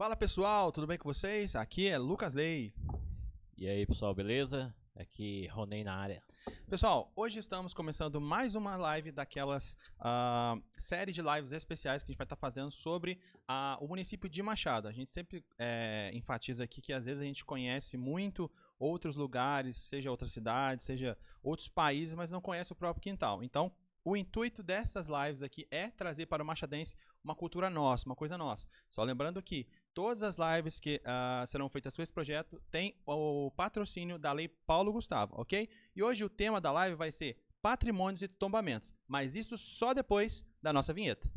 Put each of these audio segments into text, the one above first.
Fala pessoal, tudo bem com vocês? Aqui é Lucas Ley. E aí, pessoal, beleza? Aqui, Ronei na área. Pessoal, hoje estamos começando mais uma live daquelas série de lives especiais que a gente vai estar fazendo sobre o município de Machado. A gente sempre enfatiza aqui que às vezes a gente conhece muito outros lugares, seja outras cidades, seja outros países, mas não conhece o próprio quintal. Então, o intuito dessas lives aqui é trazer para o machadense uma cultura nossa, uma coisa nossa. Só lembrando que todas as lives que serão feitas com esse projeto têm o patrocínio da Lei Paulo Gustavo, ok? E hoje o tema da live vai ser patrimônios e tombamentos, mas isso só depois da nossa vinheta.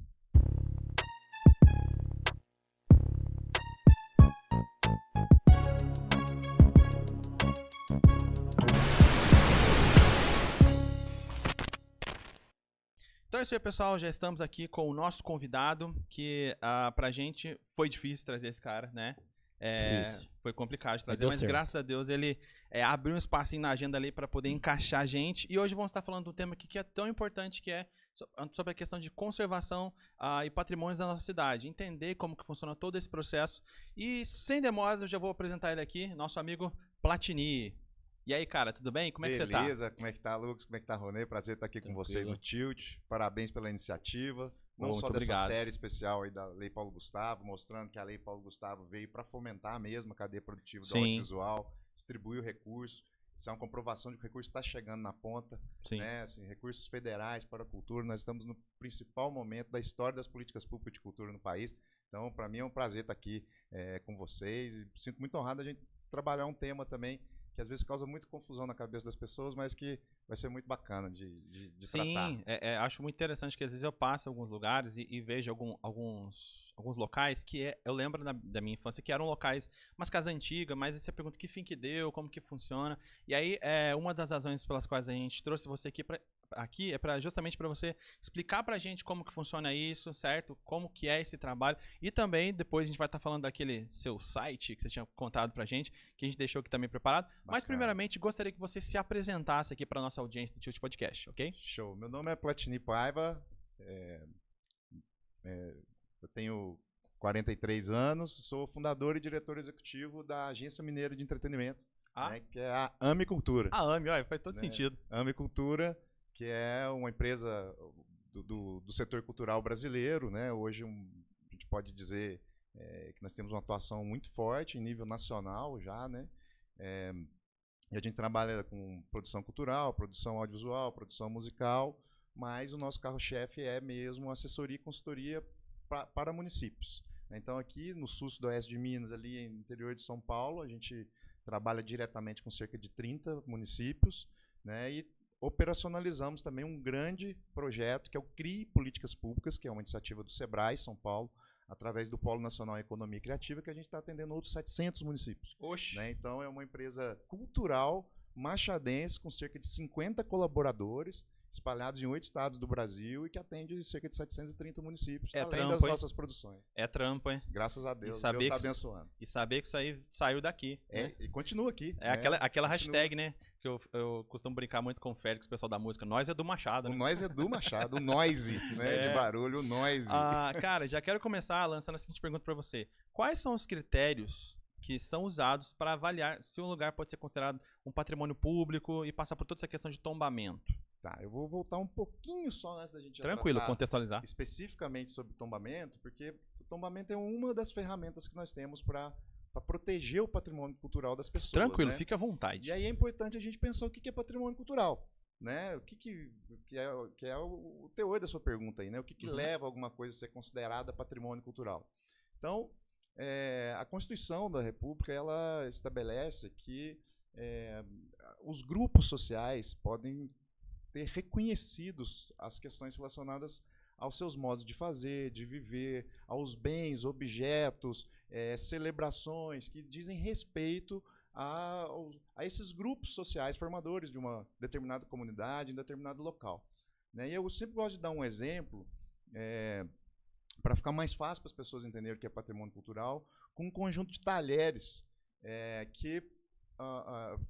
Então é isso aí, pessoal. Já estamos aqui com o nosso convidado, que pra gente foi difícil trazer esse cara, né? Difícil. Foi complicado de trazer, deu mas certo. graças a Deus ele abriu um espacinho na agenda ali para poder encaixar a gente. E hoje vamos estar falando de um tema aqui que é tão importante, que é sobre a questão de conservação e patrimônios da nossa cidade. Entender como que funciona todo esse processo. E sem demoras, eu já vou apresentar ele aqui, nosso amigo Platini. E aí, cara, tudo bem? Como é que você tá? Beleza, como é que tá, Lucas? Como é que tá, Ronê? Prazer estar aqui com vocês no Tilt. Parabéns pela iniciativa. Não Muito só dessa obrigado. série especial aí da Lei Paulo Gustavo, mostrando que a Lei Paulo Gustavo veio para fomentar mesmo a cadeia produtiva do Sim. audiovisual, distribuir o recurso. Isso é uma comprovação de que o recurso está chegando na ponta. Sim. Né? Assim, recursos federais para a cultura. Nós estamos no principal momento da história das políticas públicas de cultura no país. Então, para mim é um prazer estar aqui com vocês. E sinto muito honrado a gente trabalhar um tema também que às vezes causa muita confusão na cabeça das pessoas, mas que vai ser muito bacana de tratar. Sim, acho muito interessante que às vezes eu passo em alguns lugares e vejo alguns locais que eu lembro da minha infância que eram locais, umas casas antigas, mas aí você pergunta que fim que deu, como que funciona. E aí, uma das razões pelas quais a gente trouxe você aqui é justamente para você explicar pra gente como que funciona isso, certo? Como que é esse trabalho. E também, depois a gente vai estar falando daquele seu site que você tinha contado pra gente, que a gente deixou aqui também preparado. Bacana. Mas, primeiramente, gostaria que você se apresentasse aqui pra nossa audiência do Tilt Podcast, ok? Show. Meu nome é Platini Paiva. Eu tenho 43 anos, sou fundador e diretor executivo da Agência Mineira de Entretenimento, né, que é a AME Cultura. A AME, olha, faz todo sentido. AME Cultura, que é uma empresa do setor cultural brasileiro, né? Hoje a gente pode dizer que nós temos uma atuação muito forte em nível nacional já, né? E a gente trabalha com produção cultural, produção audiovisual, produção musical, mas o nosso carro-chefe é mesmo assessoria e consultoria para municípios. Então aqui no sul-sudoeste de Minas, ali no interior de São Paulo, a gente trabalha diretamente com cerca de 30 municípios, né? E operacionalizamos também um grande projeto que é o CRI Políticas Públicas, que é uma iniciativa do Sebrae São Paulo, através do Polo Nacional Economia Criativa, que a gente está atendendo outros 700 municípios. Oxe. Né? Então é uma empresa cultural machadense com cerca de 50 colaboradores, espalhados em 8 estados do Brasil e que atende cerca de 730 municípios, além das nossas produções. É trampo, hein? Graças a Deus, Deus está abençoando. E saber que isso aí saiu daqui. Né? E continua aqui. Aquela hashtag, né? Que eu costumo brincar muito com o Félix, o pessoal da música. Nós é do Machado, né? O nós é do Machado, o noise, né? De barulho, o noise. Cara, já quero começar lançando a seguinte pergunta para você. Quais são os critérios que são usados para avaliar se um lugar pode ser considerado um patrimônio público e passar por toda essa questão de tombamento? Tá, eu vou voltar um pouquinho só antes da gente Tranquilo, contextualizar. Especificamente sobre tombamento, porque o tombamento é uma das ferramentas que nós temos para proteger o patrimônio cultural das pessoas. Tranquilo, né? Fique à vontade. E aí é importante a gente pensar o que é patrimônio cultural. Né? O que é o teor da sua pergunta aí, né? O que leva alguma coisa a ser considerada patrimônio cultural? Então, a Constituição da República ela estabelece que os grupos sociais podem ter reconhecidos as questões relacionadas aos seus modos de fazer, de viver, aos bens, objetos, celebrações que dizem respeito a esses grupos sociais formadores de uma determinada comunidade, em determinado local. Né? E eu sempre gosto de dar um exemplo, para ficar mais fácil para as pessoas entenderem o que é patrimônio cultural, com um conjunto de talheres que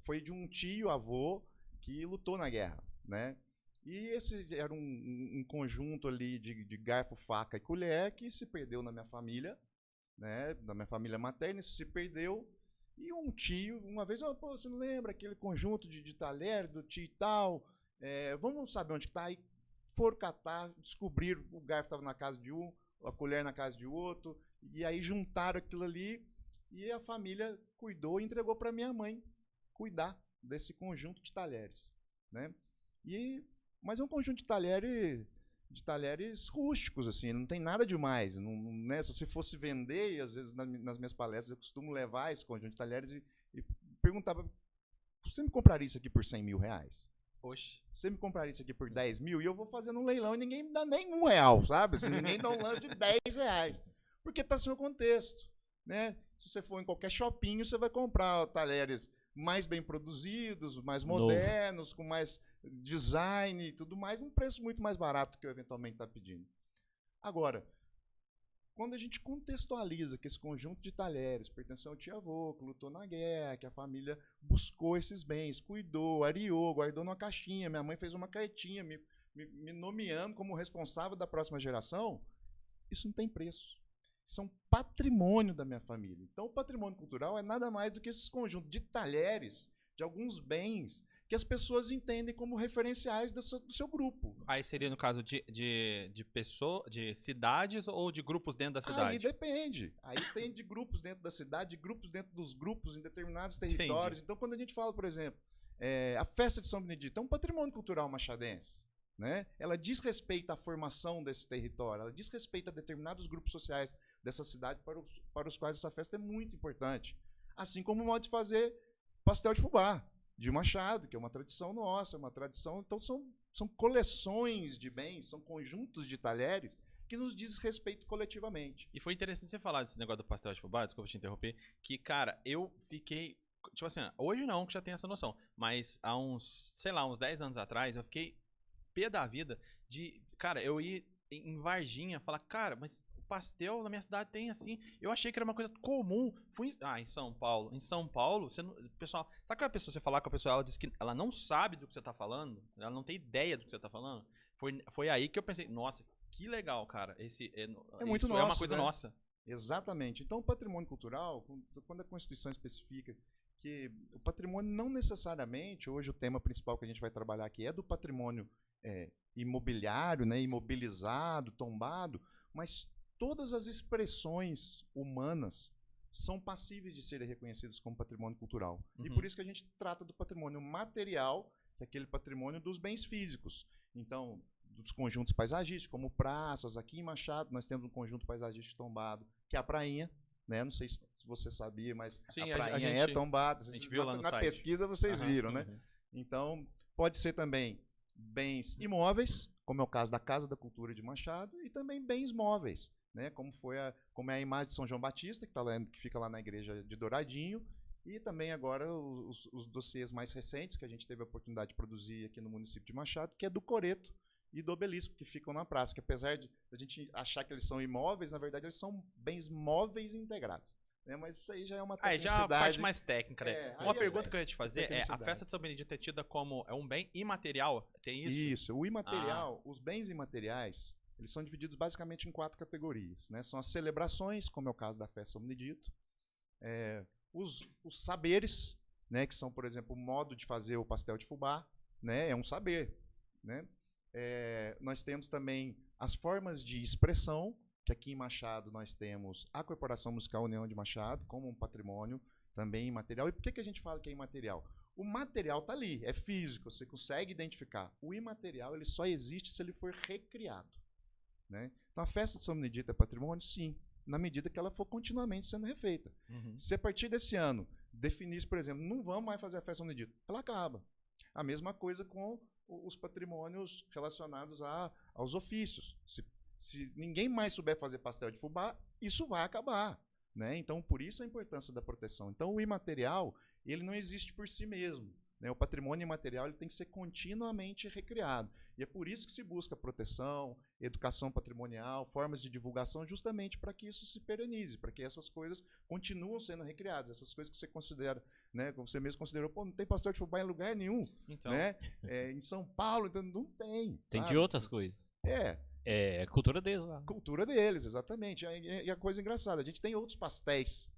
foi de um tio-avô que lutou na guerra. Né? E esse era um conjunto ali de garfo, faca e colher que se perdeu na minha família. né, da minha família materna, isso se perdeu. E um tio, uma vez, pô, você não lembra aquele conjunto de talher do tio e tal? Vamos saber onde está. Aí foram catar, descobriram, o garfo estava na casa de um, a colher na casa de outro, e aí juntaram aquilo ali, e a família cuidou e entregou para minha mãe cuidar desse conjunto de talheres, né? Mas é um conjunto de talheres rústicos, assim, não tem nada demais. Né? Se você fosse vender, e às vezes nas minhas palestras eu costumo levar esse conjunto de talheres e perguntava, você me compraria isso aqui por 100 mil reais? Oxe. Você me compraria isso aqui por 10 mil? E eu vou fazendo um leilão e ninguém me dá nem R$1, sabe? Assim, ninguém dá um lance de 10 reais. Porque está sem o contexto, né? Se você for em qualquer shopping, você vai comprar talheres mais bem produzidos, mais modernos, com mais design e tudo mais, um preço muito mais barato que eu eventualmente está pedindo. Agora, quando a gente contextualiza que esse conjunto de talheres pertenceu ao tio-avô, que lutou na guerra, que a família buscou esses bens, cuidou, ariou, guardou numa caixinha, minha mãe fez uma cartinha me nomeando como responsável da próxima geração, isso não tem preço. Isso é um patrimônio da minha família. Então, o patrimônio cultural é nada mais do que esse conjunto de talheres, de alguns bens, que as pessoas entendem como referenciais do seu grupo. Aí seria no caso de cidades ou de grupos dentro da cidade? Aí depende. Aí tem de grupos dentro da cidade, de grupos dentro dos grupos em determinados territórios. Entendi. Então, quando a gente fala, por exemplo, a festa de São Benedito é um patrimônio cultural machadense. Né? Ela diz respeito à formação desse território, ela diz respeito a determinados grupos sociais dessa cidade para os quais essa festa é muito importante. Assim como o modo de fazer pastel de fubá, de Machado, que é uma tradição nossa, uma tradição. Então são coleções de bens, são conjuntos de talheres que nos diz respeito coletivamente. E foi interessante você falar desse negócio do pastel de fubá, desculpa te interromper, que, cara, eu fiquei, tipo assim, hoje não, que já tenho essa noção, mas há uns 10 anos atrás, eu fiquei pé da vida de, cara, eu ia em Varginha falar, cara, mas o pastel na minha cidade tem assim, eu achei que era uma coisa comum. Fui em São Paulo. Em São Paulo, pessoal, sabe aquela pessoa, você falar com a pessoa, ela diz que ela não sabe do que você tá falando, ela não tem ideia do que você tá falando. Foi aí que eu pensei, nossa, que legal, cara, muito isso nosso, é uma coisa, né? Nossa. Exatamente. Então, o patrimônio cultural, quando a Constituição especifica que o patrimônio não necessariamente, hoje o tema principal que a gente vai trabalhar aqui é do patrimônio imobiliário, né, imobilizado, tombado, mas todas as expressões humanas são passíveis de serem reconhecidas como patrimônio cultural. E por isso que a gente trata do patrimônio material, que é aquele patrimônio dos bens físicos. Então, dos conjuntos paisagísticos, como praças. Aqui em Machado nós temos um conjunto paisagístico tombado, que é a Prainha. Né? Não sei se você sabia, mas sim, a Prainha é tombada. A gente viu lá no na site. Pesquisa vocês viram, né? Então, pode ser também bens imóveis, como é o caso da Casa da Cultura de Machado, e também bens móveis, né? Como é a imagem de São João Batista, que fica lá na igreja de Douradinho, e também agora os dossiês mais recentes que a gente teve a oportunidade de produzir aqui no município de Machado, que é do Coreto e do Obelisco, que ficam na praça, que apesar de a gente achar que eles são imóveis, na verdade eles são bens móveis integrados. Mas isso aí já é uma tecnicidade. Já é uma parte mais técnica, né? Uma pergunta que eu ia te fazer é, a festa de São Benedito é tida como um bem imaterial? Tem isso? Isso, o imaterial, os bens imateriais, eles são divididos basicamente em 4 categorias. Né? São as celebrações, como é o caso da festa de São Benedito, os saberes, né? Que são, por exemplo, o modo de fazer o pastel de fubá, né? É um saber. Né? Nós temos também as formas de expressão, que aqui em Machado nós temos a Corporação Musical União de Machado como um patrimônio também imaterial. E por que a gente fala que é imaterial? O material está ali, é físico, você consegue identificar. O imaterial ele só existe se ele for recriado. Né? Então a festa de São Benedito é patrimônio? Sim, na medida que ela for continuamente sendo refeita. Se a partir desse ano definisse, por exemplo, não vamos mais fazer a festa de São Benedito, ela acaba. A mesma coisa com os patrimônios relacionados aos ofícios. Se ninguém mais souber fazer pastel de fubá, isso vai acabar. Né? Então, por isso a importância da proteção. Então, o imaterial ele não existe por si mesmo. Né? O patrimônio imaterial ele tem que ser continuamente recriado. E é por isso que se busca proteção, educação patrimonial, formas de divulgação, justamente para que isso se perenize, para que essas coisas continuem sendo recriadas. Essas coisas que você considera, né, como você mesmo considerou, não tem pastel de fubá em lugar nenhum. Então. Né? Em São Paulo, então, não tem. Tem sabe? de outras coisas. É cultura deles lá. Cultura deles, exatamente. E a coisa engraçada, a gente tem outros pastéis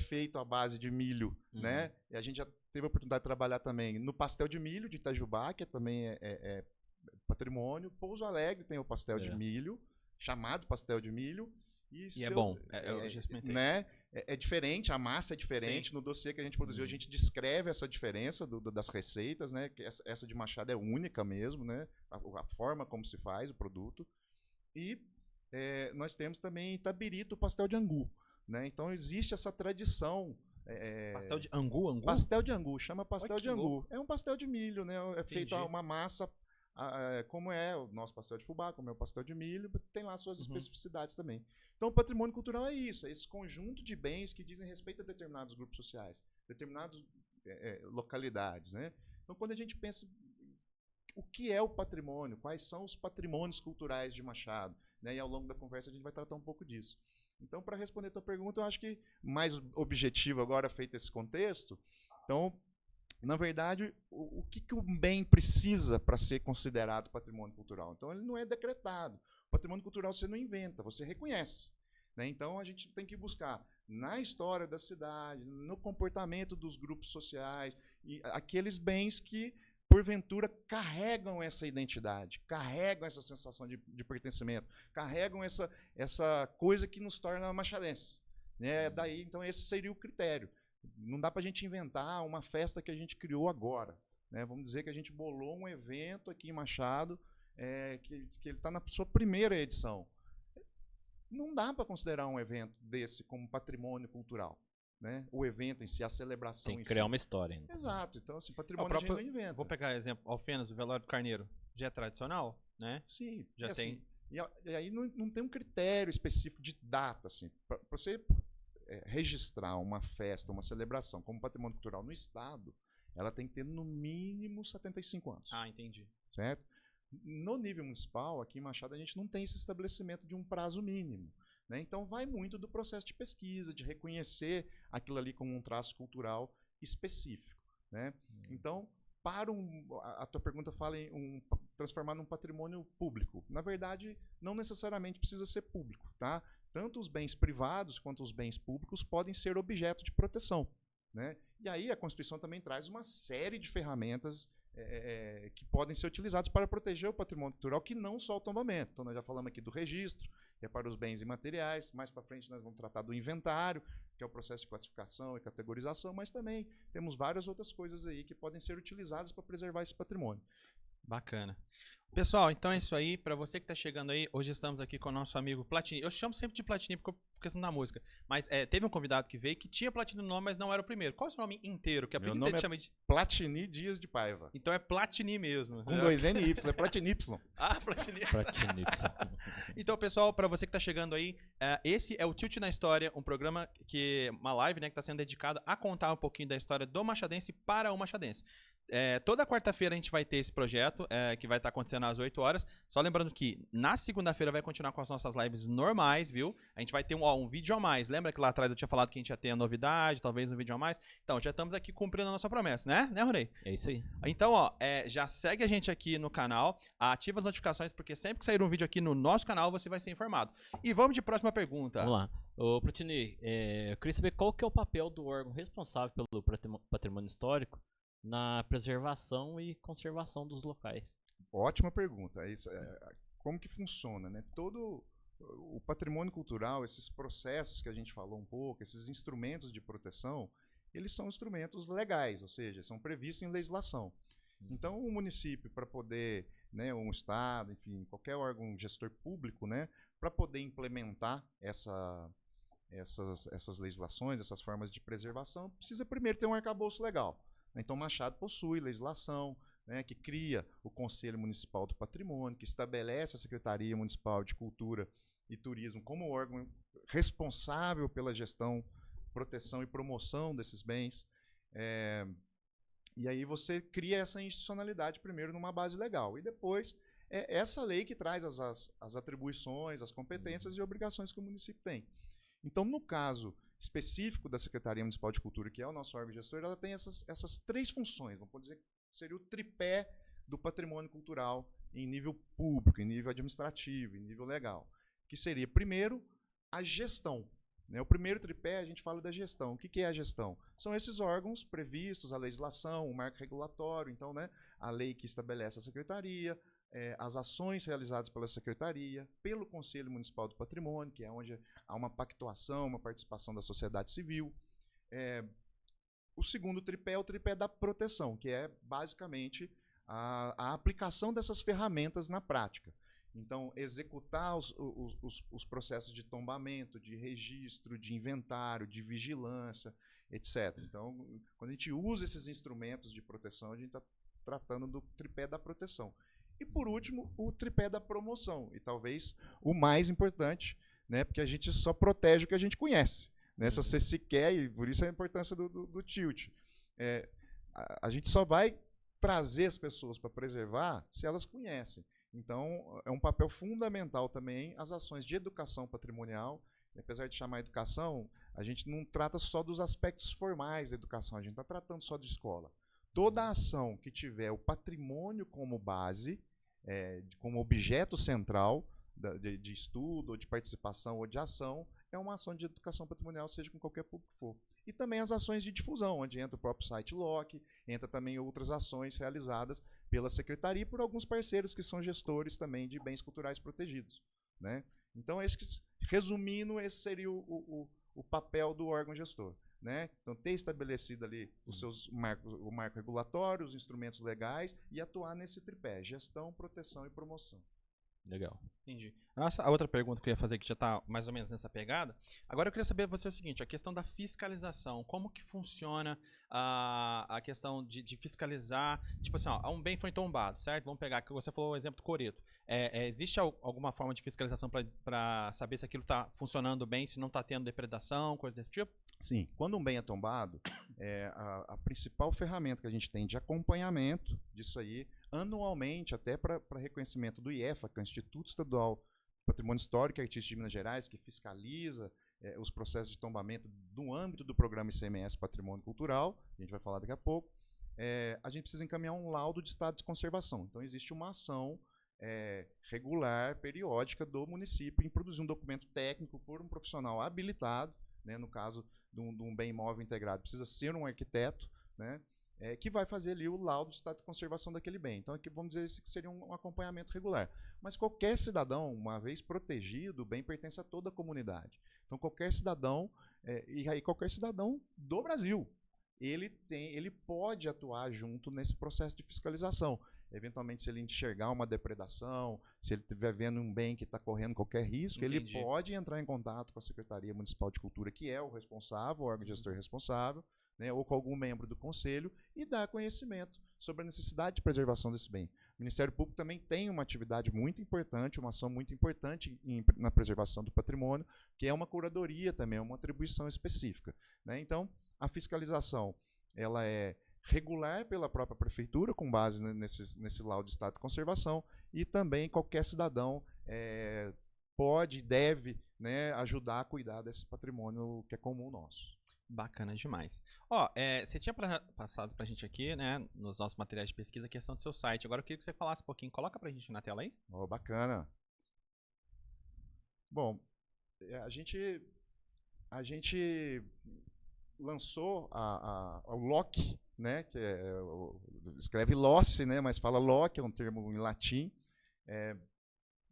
feitos à base de milho, né? E a gente já teve a oportunidade de trabalhar também no pastel de milho de Itajubá, que também é patrimônio. Pouso Alegre tem o pastel de milho, chamado pastel de milho. E é bom, eu já experimentei. Né? É diferente, a massa é diferente. Sim. No dossiê que a gente produziu, a gente descreve essa diferença das receitas, né? Que essa de Machado é única mesmo, né? A forma como se faz o produto. E nós temos também em Itabirito o pastel de angu, né? Então existe essa tradição. Pastel de angu? Pastel de angu, chama pastel de angu. É um pastel de milho, né? É feito uma massa, como é o nosso pastel de fubá, como é o pastel de milho, tem lá suas especificidades também. Então o patrimônio cultural é isso, é esse conjunto de bens que dizem respeito a determinados grupos sociais, determinadas localidades, né? Então quando a gente pensa o que é o patrimônio, quais são os patrimônios culturais de Machado, né? E ao longo da conversa a gente vai tratar um pouco disso. Então, para responder a tua pergunta, eu acho que mais objetivo agora, feito esse contexto, então, na verdade, o que um bem precisa para ser considerado patrimônio cultural? Então, ele não é decretado. O patrimônio cultural você não inventa, você reconhece, né? Então, a gente tem que buscar na história da cidade, no comportamento dos grupos sociais, e aqueles bens que porventura carregam essa identidade, carregam essa sensação de pertencimento, carregam essa coisa que nos torna machadenses, né? Daí, então, esse seria o critério. Não dá para a gente inventar uma festa que a gente criou agora, né? Vamos dizer que a gente bolou um evento aqui em Machado, que ele está na sua primeira edição. Não dá para considerar um evento desse como patrimônio cultural. Né? O evento em si, a celebração em si. Tem que criar uma história. Né? Exato. Então, assim, patrimônio a gente não inventa. Vou pegar exemplo, Alfenas, o velório do Carneiro. Já é tradicional, né? Sim. Já tem. Assim, e aí não tem um critério específico de data. Assim, para você registrar uma festa, uma celebração como patrimônio cultural no Estado, ela tem que ter no mínimo 75 anos. Ah, entendi. Certo? No nível municipal, aqui em Machado, a gente não tem esse estabelecimento de um prazo mínimo. Né? Então, vai muito do processo de pesquisa, de reconhecer aquilo ali como um traço cultural específico. Né? Então, a tua pergunta fala em transformar num patrimônio público. Na verdade, não necessariamente precisa ser público. Tá? Tanto os bens privados quanto os bens públicos podem ser objeto de proteção. Né? E aí a Constituição também traz uma série de ferramentas que podem ser utilizadas para proteger o patrimônio cultural, que não só o tombamento. Então, nós já falamos aqui do registro, que é para os bens imateriais. Mais para frente, nós vamos tratar do inventário, que é o processo de classificação e categorização, mas também temos várias outras coisas aí que podem ser utilizadas para preservar esse patrimônio. Bacana. Pessoal, então é isso aí. Para você que está chegando aí, hoje estamos aqui com o nosso amigo Platini. Eu chamo sempre de Platini por questão da música. Mas teve um convidado que veio que tinha Platini no nome, mas não era o primeiro. Qual é o seu nome inteiro? Que a Meu nome chama de Platini Dias de Paiva. Então é Platini mesmo. Com 2 N e Y, é Platini Y. Ah, Platini. Platini Y. Então, pessoal, para você que está chegando aí, esse é o Tilt na História, um programa uma live, né, que está sendo dedicada a contar um pouquinho da história do machadense para o machadense. Toda quarta-feira a gente vai ter esse projeto, que vai estar acontecendo às 8 horas. Só lembrando que na segunda-feira vai continuar com as nossas lives normais, viu? A gente vai ter um vídeo a mais. Lembra que lá atrás eu tinha falado que a gente ia ter a novidade, talvez um vídeo a mais? Então, já estamos aqui cumprindo a nossa promessa, né, Ronei? É isso aí. Então, já segue a gente aqui no canal, ativa as notificações, porque sempre que sair um vídeo aqui no nosso canal, você vai ser informado. E vamos de próxima pergunta. Vamos lá. Ô, Platini, eu queria saber qual que é o papel do órgão responsável pelo patrimônio histórico na preservação e conservação dos locais. Ótima pergunta. Como que funciona, né? Todo o patrimônio cultural, esses processos que a gente falou um pouco, esses instrumentos de proteção, eles são instrumentos legais, ou seja, são previstos em legislação. Então, o município, para poder, né, um estado, enfim, qualquer órgão gestor público, né, para poder implementar essas legislações, essas formas de preservação, precisa primeiro ter um arcabouço legal. Então, Machado possui legislação, né, que cria o Conselho Municipal do Patrimônio, que estabelece a Secretaria Municipal de Cultura e Turismo como órgão responsável pela gestão, proteção e promoção desses bens. E aí você cria essa institucionalidade primeiro numa base legal. E depois essa lei que traz as atribuições, as competências e obrigações que o município tem. Então, no caso específico da Secretaria Municipal de Cultura, que é o nosso órgão gestor, ela tem essas 3 funções. Vamos dizer que seria o tripé do patrimônio cultural em nível público, em nível administrativo, em nível legal, que seria, primeiro, a gestão. Né? O primeiro tripé, a gente fala da gestão. O que é a gestão? São esses órgãos previstos, a legislação, o marco regulatório, então, né, a lei que estabelece a secretaria, as ações realizadas pela secretaria, pelo Conselho Municipal do Patrimônio, que é onde há uma pactuação, uma participação da sociedade civil. O segundo tripé é o tripé da proteção, que é basicamente a aplicação dessas ferramentas na prática. Então, executar os processos de tombamento, de registro, de inventário, de vigilância, etc. Então, quando a gente usa esses instrumentos de proteção, a gente está tratando do tripé da proteção. E, por último, o tripé da promoção, e talvez o mais importante, né, porque a gente só protege o que a gente conhece. Né? Se você se quer, e por isso a importância do tilt. A gente só vai trazer as pessoas para preservar se elas conhecem. Então, é um papel fundamental também as ações de educação patrimonial. E, apesar de chamar educação, a gente não trata só dos aspectos formais da educação, a gente está tratando só de escola. Toda ação que tiver o patrimônio como base, como objeto central de estudo, ou de participação, ou de ação, é uma ação de educação patrimonial, seja com qualquer público que for. E também as ações de difusão, onde entra o próprio site LOC, entra também outras ações realizadas pela Secretaria e por alguns parceiros que são gestores também de bens culturais protegidos. Né? Então, resumindo, esse seria o papel do órgão gestor. Né? Então, ter estabelecido ali o marco regulatório, os instrumentos legais e atuar nesse tripé, gestão, proteção e promoção. Legal. Entendi. A outra pergunta que eu ia fazer, que já está mais ou menos nessa pegada, agora eu queria saber de você o seguinte, a questão da fiscalização, como que funciona a questão de fiscalizar, tipo assim, ó, um bem foi tombado, certo? Vamos pegar, que você falou o exemplo do coreto. Existe alguma forma de fiscalização para saber se aquilo está funcionando bem, se não está tendo depredação, coisa desse tipo? Sim, quando um bem é tombado, a principal ferramenta que a gente tem de acompanhamento disso aí, anualmente, até para reconhecimento do IEFA, que é o Instituto Estadual de Patrimônio Histórico e Artístico de Minas Gerais, que fiscaliza os processos de tombamento no âmbito do programa ICMS Patrimônio Cultural, a gente vai falar daqui a pouco, a gente precisa encaminhar um laudo de estado de conservação. Então, existe uma ação regular, periódica do município em produzir um documento técnico por um profissional habilitado, né, no caso de um bem imóvel integrado, precisa ser um arquiteto, né, que vai fazer ali o laudo de estado de conservação daquele bem. Então, aqui vamos dizer que seria um acompanhamento regular. Mas qualquer cidadão, uma vez protegido, o bem pertence a toda a comunidade. Então, qualquer cidadão, e aí qualquer cidadão do Brasil, ele pode atuar junto nesse processo de fiscalização. Eventualmente, se ele enxergar uma depredação, se ele estiver vendo um bem que está correndo qualquer risco, Entendi. ele pode entrar em contato com a Secretaria Municipal de Cultura, que é o responsável, o órgão gestor responsável, né, ou com algum membro do conselho, e dar conhecimento sobre a necessidade de preservação desse bem. O Ministério Público também tem uma atividade muito importante, uma ação muito importante na preservação do patrimônio, que é uma curadoria também, uma atribuição específica. Né? Então, a fiscalização ela é regular pela própria prefeitura, com base nesse laudo de estado de conservação, e também qualquer cidadão pode e deve, né, ajudar a cuidar desse patrimônio que é comum nosso. Bacana demais. Ó, você tinha passado pra gente aqui, né, nos nossos materiais de pesquisa, a questão do seu site. Agora eu queria que você falasse um pouquinho. Coloca pra gente na tela aí. Oh, bacana. Bom, a gente lançou o LOC, né, que escreve LOCE, né, mas fala LOC, é um termo em latim.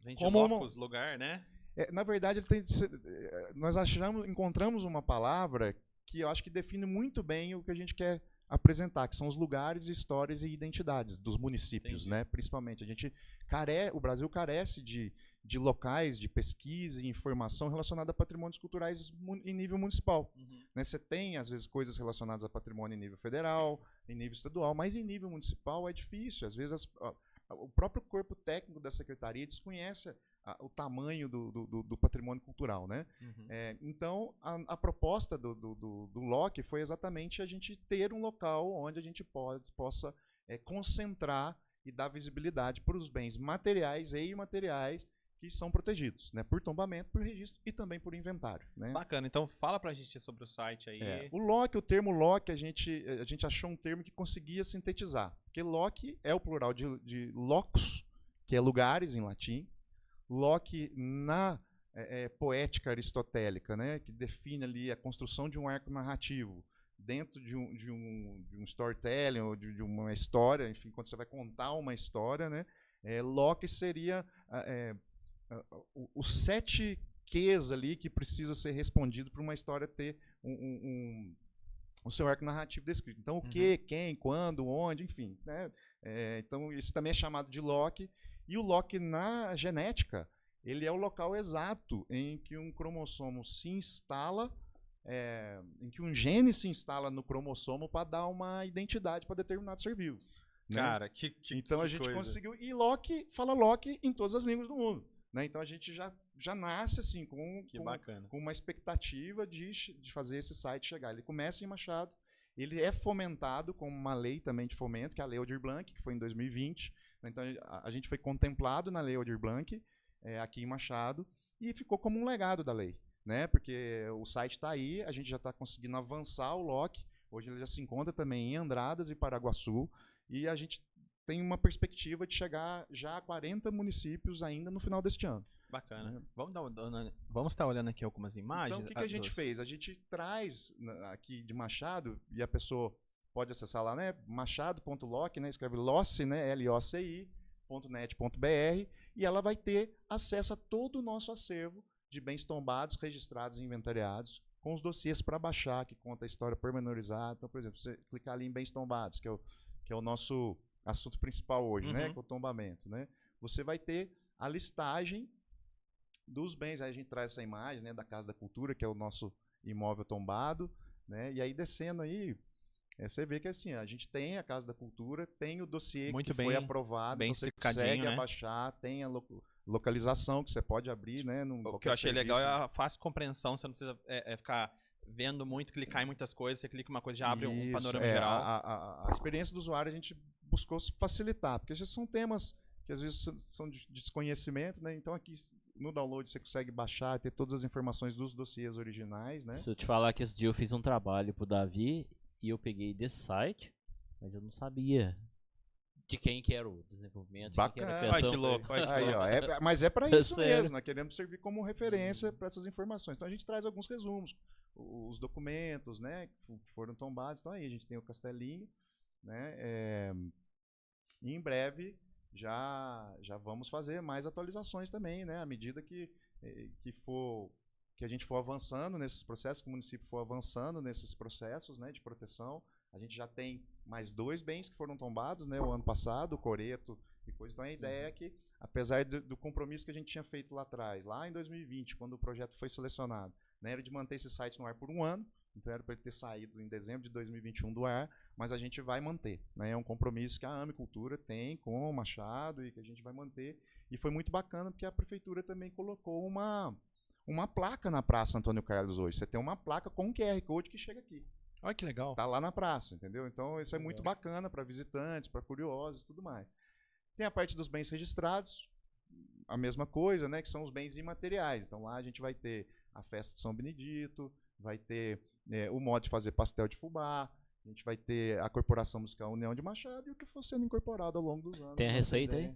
Vem de como locus, lugar, né? Na verdade, nós encontramos uma palavra que eu acho que define muito bem o que a gente quer apresentar, que são os lugares, histórias e identidades dos municípios, Entendi. né? Principalmente. O Brasil carece de locais de pesquisa e informação relacionada a patrimônios culturais em nível municipal. Uhum. Né? Você tem, às vezes, coisas relacionadas a patrimônio em nível federal, em nível estadual, mas em nível municipal é difícil. Às vezes, o próprio corpo técnico da secretaria desconhece o tamanho do patrimônio cultural, né? Uhum. Então, a proposta do LOC foi exatamente a gente ter um local onde a gente possa concentrar e dar visibilidade para os bens materiais e imateriais que são protegidos, né? Por tombamento, por registro e também por inventário. Né? Bacana. Então, fala pra gente sobre o site aí. O termo LOC, a gente achou um termo que conseguia sintetizar. Porque LOC é o plural de locus, que é lugares em latim, loci na poética aristotélica, né, que define ali a construção de um arco narrativo dentro de um storytelling ou de uma história, enfim, quando você vai contar uma história, né, loci seria os 7 Qs ali que precisa ser respondido para uma história ter o seu arco narrativo descrito. Então, o que, quem, quando, onde, enfim, né? Então, isso também é chamado de loci. E o loci na genética, ele é o local exato em que um cromossomo se instala, em que um gene se instala no cromossomo para dar uma identidade para determinado ser vivo. Né? Cara, então a gente conseguiu. E loci fala loci em todas as línguas do mundo. Né? Então a gente já nasce assim com uma expectativa de fazer esse site chegar. Ele começa em Machado, ele é fomentado com uma lei também de fomento, que é a Lei Aldir Blanc, que foi em 2020. Então a gente foi contemplado na Lei Aldir Blanc, aqui em Machado, e ficou como um legado da lei. Né? Porque o site está aí, a gente já está conseguindo avançar o loci. Hoje ele já se encontra também em Andradas e Paraguaçu, e a gente tem uma perspectiva de chegar já a 40 municípios ainda no final deste ano. Bacana. Vamos estar olhando aqui algumas imagens. Então, o que a gente fez? A gente traz aqui de Machado, e a pessoa pode acessar lá, né? machado.loci, né? Escreve loci, né? loci.net.br, e ela vai ter acesso a todo o nosso acervo de bens tombados, registrados e inventariados, com os dossiês para baixar, que conta a história pormenorizada. Então, por exemplo, você clicar ali em bens tombados, que é o nosso assunto principal hoje, né, que é o tombamento, né? Você vai ter a listagem dos bens. Aí a gente traz essa imagem, né, da Casa da Cultura, que é o nosso imóvel tombado, né? E aí descendo aí, você vê que assim, a gente tem a Casa da Cultura, tem o dossiê que foi aprovado, bem então você consegue abaixar, tem a localização que você pode abrir, né? O que eu achei legal é a fácil compreensão, você não precisa ficar vendo muito, clicar em muitas coisas, você clica em uma coisa e já abre um panorama geral. A experiência do usuário a gente buscou facilitar, porque já são temas que às vezes são de desconhecimento, né? Então aqui no download você consegue baixar, ter todas as informações dos dossiês originais, né? Se eu te falar que esse dia eu fiz um trabalho pro Davi e eu peguei desse site, mas eu não sabia de quem que era o desenvolvimento, bacana. De quem era a criação. Ai, que louco. Aí, ó, mas é para isso mesmo, nós queremos servir como referência para essas informações. Então a gente traz alguns resumos, os documentos, né, que foram tombados. Então aí a gente tem o castelinho, né, e em breve já vamos fazer mais atualizações também, né, à medida que a gente for avançando nesses processos, que o município for avançando nesses processos, né, de proteção. A gente já tem mais 2 bens que foram tombados, né, o ano passado, o Coreto e coisa. Então a ideia é que, apesar do compromisso que a gente tinha feito lá atrás, lá em 2020, quando o projeto foi selecionado, né, era de manter esse site no ar por 1 ano, então era para ele ter saído em dezembro de 2021 do ar, mas a gente vai manter. Né, é um compromisso que a AME Cultura tem com o Machado e que a gente vai manter. E foi muito bacana porque a prefeitura também colocou uma placa na Praça Antônio Carlos hoje. Você tem uma placa com um QR Code que chega aqui. Olha que legal. Tá lá na praça, entendeu? Então isso é muito bacana para visitantes, para curiosos e tudo mais. Tem a parte dos bens registrados, a mesma coisa, né? Que são os bens imateriais. Então lá a gente vai ter a festa de São Benedito, vai ter o modo de fazer pastel de fubá, a gente vai ter a Corporação Musical União de Machado e o que for sendo incorporado ao longo dos anos. Tem a receita aí?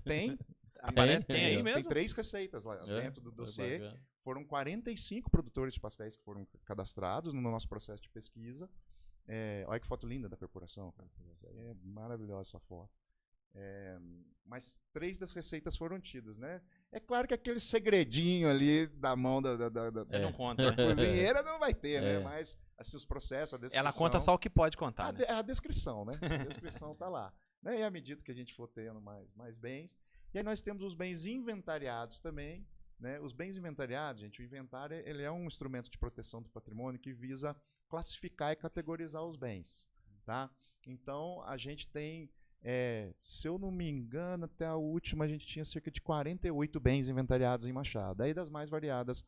Tem. Tem aí mesmo? Tem 3 receitas lá dentro do dossiê. Foram 45 produtores de pastéis que foram cadastrados no nosso processo de pesquisa. Olha que foto linda da corporação. É maravilhosa essa foto. Mas 3 das receitas foram tidas, né? É claro que aquele segredinho ali da mão da não conta, né? cozinheira não vai ter, né? Mas assim, os processos, a descrição... Ela conta só o que pode contar, né? A descrição, né? A descrição tá lá. Né? E à medida que a gente for tendo mais bens... E aí nós temos os bens inventariados também. Né? Os bens inventariados, gente, o inventário ele é um instrumento de proteção do patrimônio que visa classificar e categorizar os bens. Tá? Então, a gente tem, se eu não me engano, até a última a gente tinha cerca de 48 bens inventariados em Machado. Daí das mais variadas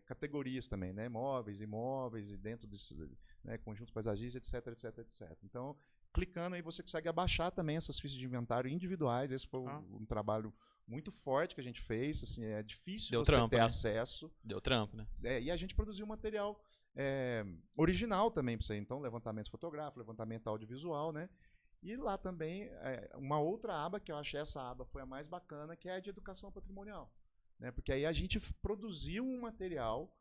categorias também, né? Móveis, imóveis, e dentro desses, né, conjuntos paisagistas, etc. Então, clicando aí você consegue abaixar também essas fichas de inventário individuais. Esse foi um trabalho muito forte que a gente fez. Assim, é difícil ter acesso. Deu trampo, né? E a gente produziu material original também para você. Então, levantamento fotográfico, levantamento audiovisual, né? E lá também, uma outra aba, que eu acho essa aba foi a mais bacana, que é a de educação patrimonial. Né? Porque aí a gente produziu um material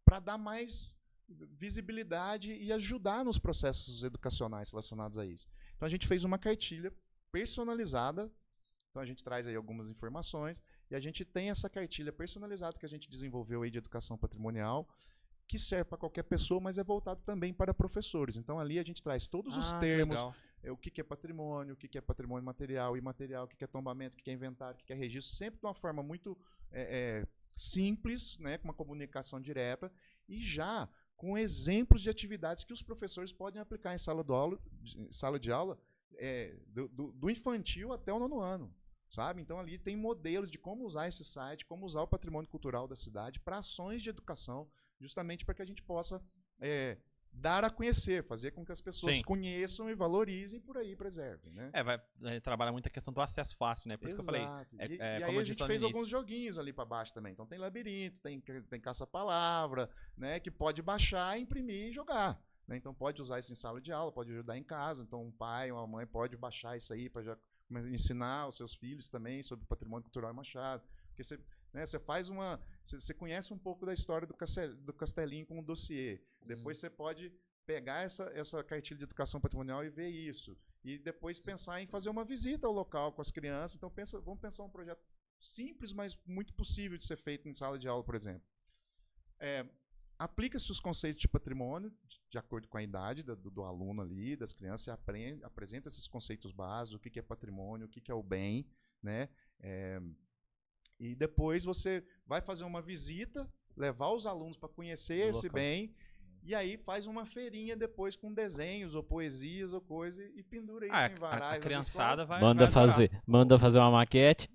para dar mais visibilidade e ajudar nos processos educacionais relacionados a isso. Então a gente fez uma cartilha personalizada, então a gente traz aí algumas informações, e a gente tem essa cartilha personalizada que a gente desenvolveu aí de educação patrimonial, que serve para qualquer pessoa, mas é voltado também para professores. Então ali a gente traz todos os termos, o que é patrimônio, o que é patrimônio material e imaterial, o que é tombamento, o que é inventário, o que é registro, sempre de uma forma muito simples, né, com uma comunicação direta, e já com exemplos de atividades que os professores podem aplicar em sala de aula, do infantil até o 9º ano. Sabe? Então ali tem modelos de como usar esse site, como usar o patrimônio cultural da cidade para ações de educação, justamente para que a gente possa dar a conhecer, fazer com que as pessoas conheçam e valorizem, por aí preservem. Né? Vai trabalhar muito a questão do acesso fácil, né? Por isso que eu falei. E aí a gente fez alguns joguinhos ali para baixo também. Então tem labirinto, tem caça-palavra, né? Que pode baixar, imprimir e jogar. Né? Então pode usar isso em sala de aula, pode ajudar em casa. Então um pai, uma mãe pode baixar isso aí para já ensinar os seus filhos também sobre o patrimônio cultural Machado. Porque você faz você conhece um pouco da história do Castelinho com o dossiê. Depois você pode pegar essa cartilha de educação patrimonial e ver isso. E depois pensar em fazer uma visita ao local com as crianças. Então vamos pensar um projeto simples, mas muito possível de ser feito em sala de aula, por exemplo. Aplica-se os conceitos de patrimônio, de acordo com a idade do aluno ali, das crianças, apresenta esses conceitos básicos, o que é patrimônio, o que é o bem, né? E depois você vai fazer uma visita, levar os alunos para conhecer esse bem, e aí faz uma feirinha depois com desenhos, ou poesias, ou coisa, e pendura isso em varais. A criançada vai manda fazer uma maquete.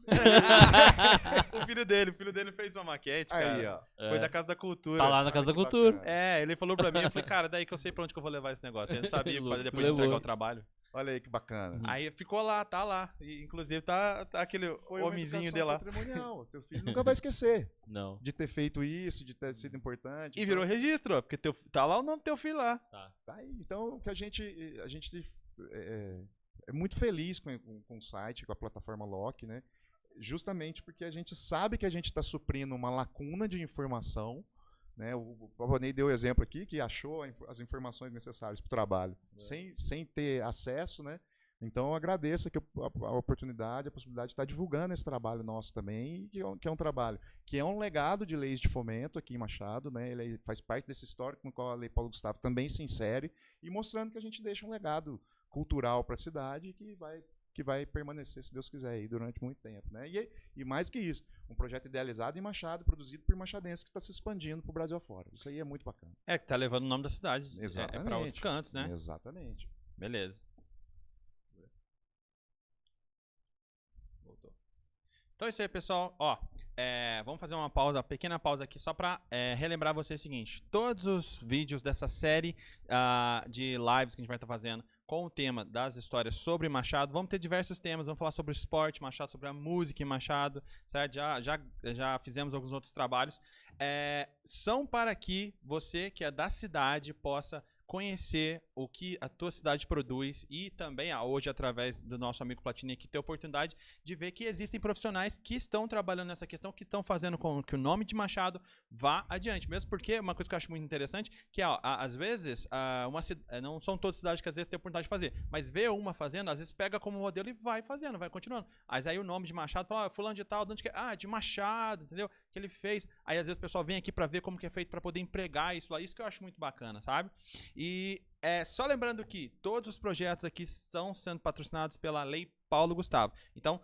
O filho dele fez uma maquete, cara. Aí, ó. Foi da Casa da Cultura. Tá lá na Casa da Cultura. Ele falou pra mim, eu falei, cara, daí que eu sei pra onde que eu vou levar esse negócio. Eu não sabia depois de entregar o trabalho. Olha aí que bacana. Aí ficou lá, tá lá. E, inclusive tá aquele homenzinho de lá. Patrimonial. Teu filho nunca vai esquecer. Não. De ter feito isso, de ter sido importante. E virou registro, ó, porque tá lá o nome do teu filho lá. Tá aí. Então, que a gente é muito feliz com o site, com a plataforma Loki, né? Justamente porque a gente sabe que a gente está suprindo uma lacuna de informação. Né? O Pavonei deu o exemplo aqui, que achou as informações necessárias para o trabalho, sem ter acesso. Né? Então, eu agradeço aqui a oportunidade, a possibilidade de estar divulgando esse trabalho nosso também, que é um trabalho que é um legado de leis de fomento aqui em Machado. Né? Ele faz parte desse histórico no qual a Lei Paulo Gustavo também se insere, e mostrando que a gente deixa um legado cultural para a cidade que vai permanecer, se Deus quiser, aí, durante muito tempo. Né? E mais que isso, um projeto idealizado em Machado, produzido por machadenses, que está se expandindo para o Brasil afora. Isso aí é muito bacana. Que está levando o nome da cidade. Exatamente. Para outros cantos, né? Exatamente. Beleza. Voltou. Então é isso aí, pessoal. Vamos fazer uma pequena pausa aqui, só para relembrar vocês o seguinte. Todos os vídeos dessa série de lives que a gente vai estar fazendo com o tema das histórias sobre Machado, vamos ter diversos temas, vamos falar sobre o esporte Machado, sobre a música em Machado, certo? Já fizemos alguns outros trabalhos. São para que você que é da cidade possa conhecer o que a tua cidade produz, e também hoje, através do nosso amigo Platini aqui, ter a oportunidade de ver que existem profissionais que estão trabalhando nessa questão, que estão fazendo com que o nome de Machado vá adiante. Mesmo porque, uma coisa que eu acho muito interessante, que às vezes, não são todas as cidades que às vezes tem a oportunidade de fazer, mas vê uma fazendo, às vezes pega como modelo e vai fazendo, vai continuando. Mas aí o nome de Machado, fala, fulano de tal, de onde que é? De Machado, entendeu? Que ele fez. Aí às vezes o pessoal vem aqui para ver como que é feito, para poder empregar isso lá. Isso que eu acho muito bacana, sabe? E só lembrando que todos os projetos aqui estão sendo patrocinados pela Lei Paulo Gustavo. Então,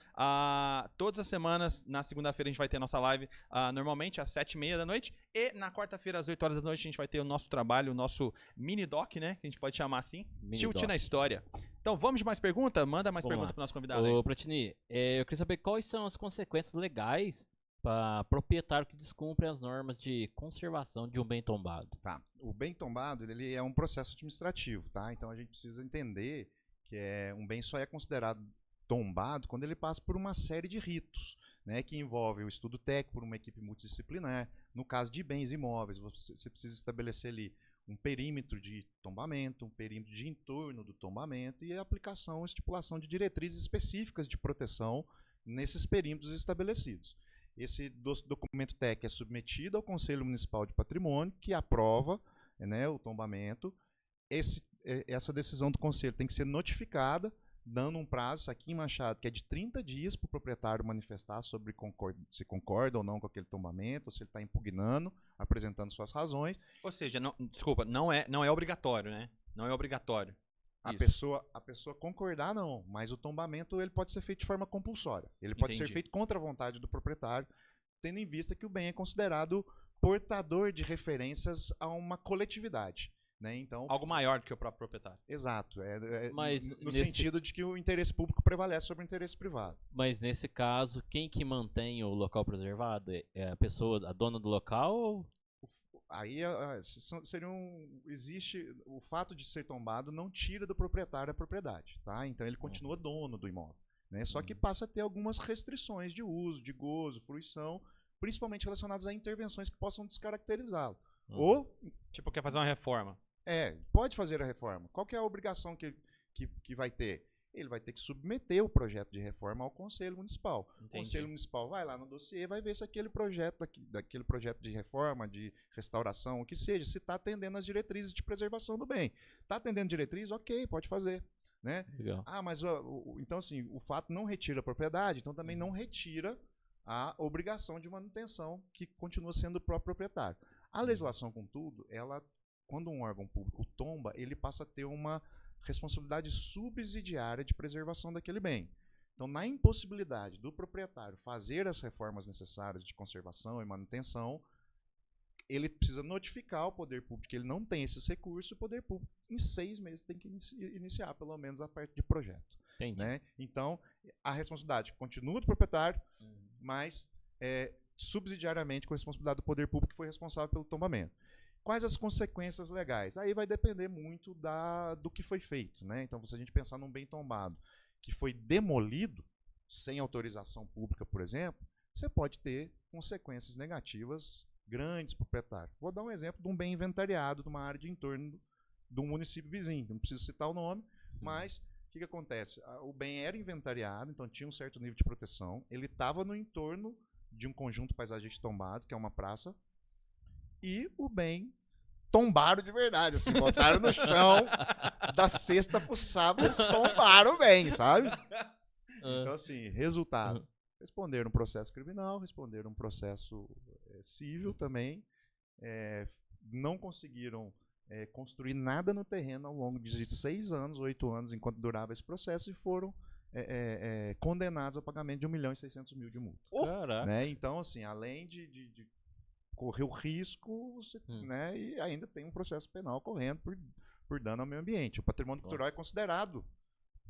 todas as semanas, na segunda-feira, a gente vai ter a nossa live, normalmente às 7h30 da noite. E na quarta-feira, às 8 horas da noite, a gente vai ter o nosso trabalho, o nosso mini-doc, né? Que a gente pode chamar assim. Tilt na história. Então, vamos de mais pergunta? Manda mais pergunta para o nosso convidado aí. Ô, Platini, eu queria saber quais são as consequências legais para proprietário que descumpre as normas de conservação de um bem tombado. Tá. O bem tombado, ele é um processo administrativo, tá? Então a gente precisa entender que um bem só é considerado tombado quando ele passa por uma série de ritos, né, que envolve o estudo técnico por uma equipe multidisciplinar. No caso de bens imóveis, você precisa estabelecer ali um perímetro de tombamento, um perímetro de entorno do tombamento e a aplicação, estipulação de diretrizes específicas de proteção nesses perímetros estabelecidos. Esse documento técnico é submetido ao Conselho Municipal de Patrimônio, que aprova, né, o tombamento. Essa decisão do Conselho tem que ser notificada, dando um prazo, isso aqui em Machado, que é de 30 dias para o proprietário manifestar sobre se concorda ou não com aquele tombamento, ou se ele está impugnando, apresentando suas razões. Ou seja, desculpa, não é obrigatório, né? Não é obrigatório. A pessoa concordar, não, mas o tombamento ele pode ser feito de forma compulsória. Ele pode ser feito contra a vontade do proprietário, tendo em vista que o bem é considerado portador de referências a uma coletividade. Né? Então, algo maior do que o próprio proprietário. Exato. Mas no sentido de que o interesse público prevalece sobre o interesse privado. Mas nesse caso, quem que mantém o local preservado? É a pessoa, a dona do local? Ou... Aí existe o fato de ser tombado não tira do proprietário a propriedade, tá? Então ele continua dono do imóvel, né? Só que passa a ter algumas restrições de uso, de gozo, fruição, principalmente relacionadas a intervenções que possam descaracterizá-lo. Ou tipo, quer fazer uma reforma? Pode fazer a reforma. Qual que é a obrigação que vai ter? Ele vai ter que submeter o projeto de reforma ao Conselho Municipal. Entendi. O Conselho Municipal vai lá no dossiê e vai ver se aquele projeto de reforma, de restauração, o que seja, se está atendendo às diretrizes de preservação do bem. Está atendendo diretrizes? Ok, pode fazer. Né? Legal. Mas então assim, o fato não retira a propriedade, então também não retira a obrigação de manutenção que continua sendo do próprio proprietário. A legislação, contudo, quando um órgão público tomba, ele passa a ter uma responsabilidade subsidiária de preservação daquele bem. Então, na impossibilidade do proprietário fazer as reformas necessárias de conservação e manutenção, ele precisa notificar ao poder público que ele não tem esses recursos, e o poder público, em 6 meses, tem que iniciar, pelo menos, a parte de projeto. Né? Então, a responsabilidade continua do proprietário, mas subsidiariamente com a responsabilidade do poder público que foi responsável pelo tombamento. Quais as consequências legais? Aí vai depender muito do que foi feito. Né? Então, se a gente pensar num bem tombado que foi demolido, sem autorização pública, por exemplo, você pode ter consequências negativas grandes para o proprietário. Vou dar um exemplo de um bem inventariado de uma área de entorno de um município vizinho. Não preciso citar o nome, mas o que acontece? O bem era inventariado, então tinha um certo nível de proteção. Ele estava no entorno de um conjunto paisagístico tombado, que é uma praça, e o bem tombaram de verdade, assim, botaram no chão, da sexta pro sábado, tombaram bem, sabe? Então, assim, resultado. Responderam um processo criminal, responderam um processo civil também, não conseguiram construir nada no terreno ao longo de 6 anos, 8 anos, enquanto durava esse processo, e foram condenados ao pagamento de R$1.600.000 de multa. Né? Então, assim, além de correr o risco, né, e ainda tem um processo penal correndo por dano ao meio ambiente. O patrimônio cultural é considerado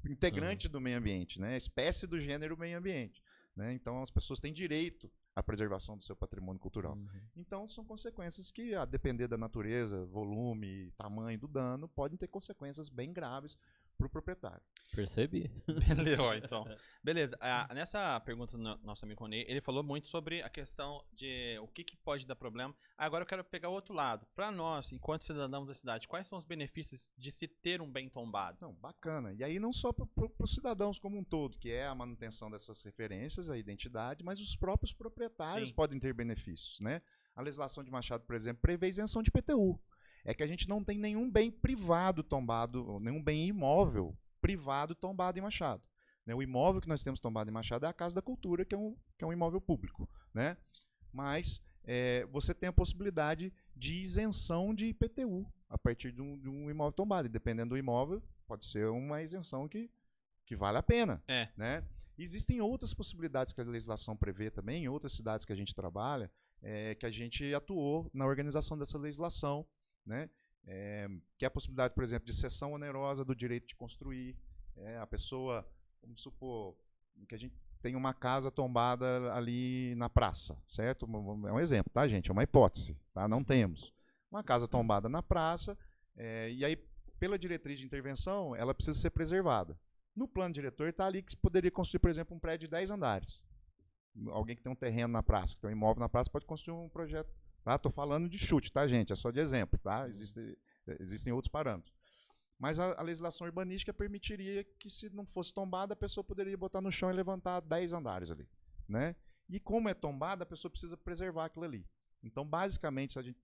integrante do meio ambiente, né, espécie do gênero meio ambiente. Né? Então, as pessoas têm direito à preservação do seu patrimônio cultural. Então, são consequências que, a depender da natureza, volume, tamanho do dano, podem ter consequências bem graves para o proprietário. Percebi. Beleza, então. Beleza. Nessa pergunta do nosso amigo Rony, ele falou muito sobre a questão de o que pode dar problema. Agora eu quero pegar o outro lado. Para nós, enquanto cidadãos da cidade, quais são os benefícios de se ter um bem tombado? Não, bacana. E aí não só para os cidadãos como um todo, que é a manutenção dessas referências, a identidade, mas os próprios proprietários podem ter benefícios. Né? A legislação de Machado, por exemplo, prevê isenção de IPTU. É que a gente não tem nenhum bem privado tombado, nenhum bem imóvel privado tombado em Machado. Né? O imóvel que nós temos tombado em Machado é a Casa da Cultura, que é um imóvel público. Né? Mas você tem a possibilidade de isenção de IPTU a partir de um imóvel tombado. E dependendo do imóvel, pode ser uma isenção que vale a pena. Né? Existem outras possibilidades que a legislação prevê também, em outras cidades que a gente trabalha, que a gente atuou na organização dessa legislação. Né? Que é a possibilidade, por exemplo, de cessão onerosa do direito de construir. A pessoa, vamos supor que a gente tem uma casa tombada ali na praça, certo? É um exemplo, tá, gente? É uma hipótese, tá? Não temos. Uma casa tombada na praça, e aí, pela diretriz de intervenção, ela precisa ser preservada. No plano diretor está ali que se poderia construir, por exemplo, um prédio de 10 andares. Alguém que tem um terreno na praça, que tem um imóvel na praça, pode construir um projeto. Estou falando de chute, tá, gente? É só de exemplo, tá? Existe existem outros parâmetros. Mas a legislação urbanística permitiria que, se não fosse tombada, a pessoa poderia botar no chão e levantar 10 andares ali, né? E como é tombada, a pessoa precisa preservar aquilo ali. Então, basicamente, se a gente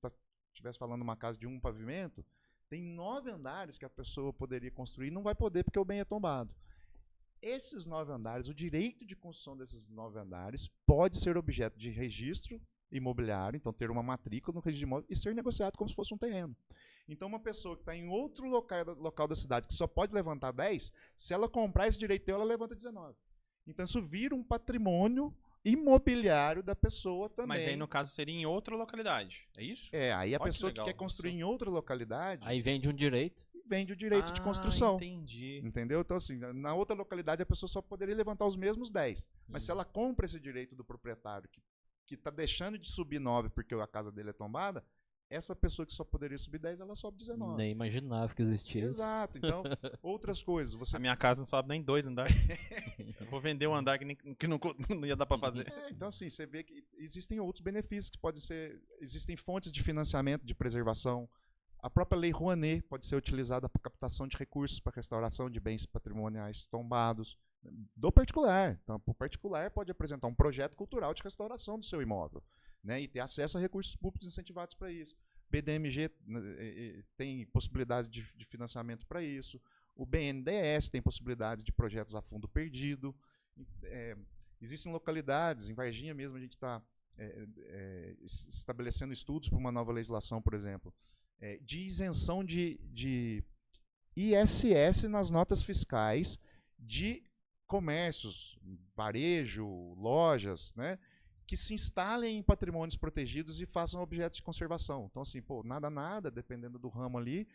estivesse falando uma casa de um pavimento, tem 9 andares que a pessoa poderia construir, não vai poder porque o bem é tombado. Esses 9 andares, o direito de construção desses 9 andares pode ser objeto de registro imobiliário, então ter uma matrícula no registro de imóvel e ser negociado como se fosse um terreno. Então, uma pessoa que está em outro local da cidade que só pode levantar 10, se ela comprar esse direito, ela levanta 19. Então, isso vira um patrimônio imobiliário da pessoa também. Mas aí, no caso, seria em outra localidade, é isso? Aí a Olha que pessoa legal, que quer construir em outra localidade Aí vende um direito. vende o direito de construção. Entendi. Entendeu? Então, assim, na outra localidade a pessoa só poderia levantar os mesmos 10. Mas se ela compra esse direito do proprietário que está deixando de subir 9 porque a casa dele é tombada, essa pessoa que só poderia subir 10, ela sobe 19. Nem imaginava que existia isso. Exato. Então, outras coisas. A minha casa não sobe nem 2 andares. Eu vou vender um andar que não ia dar para fazer. Então, assim, você vê que existem outros benefícios que podem ser... Existem fontes de financiamento, de preservação. A própria Lei Rouanet pode ser utilizada para captação de recursos para restauração de bens patrimoniais tombados do particular. Então, o particular pode apresentar um projeto cultural de restauração do seu imóvel, né, e ter acesso a recursos públicos incentivados para isso. BDMG tem possibilidades de financiamento para isso. O BNDES tem possibilidades de projetos a fundo perdido. Existem localidades, em Varginha mesmo a gente está estabelecendo estudos para uma nova legislação, por exemplo, de isenção de ISS nas notas fiscais de comércios, varejo, lojas, né, que se instalem em patrimônios protegidos e façam objetos de conservação. Então, assim, nada, dependendo do ramo ali,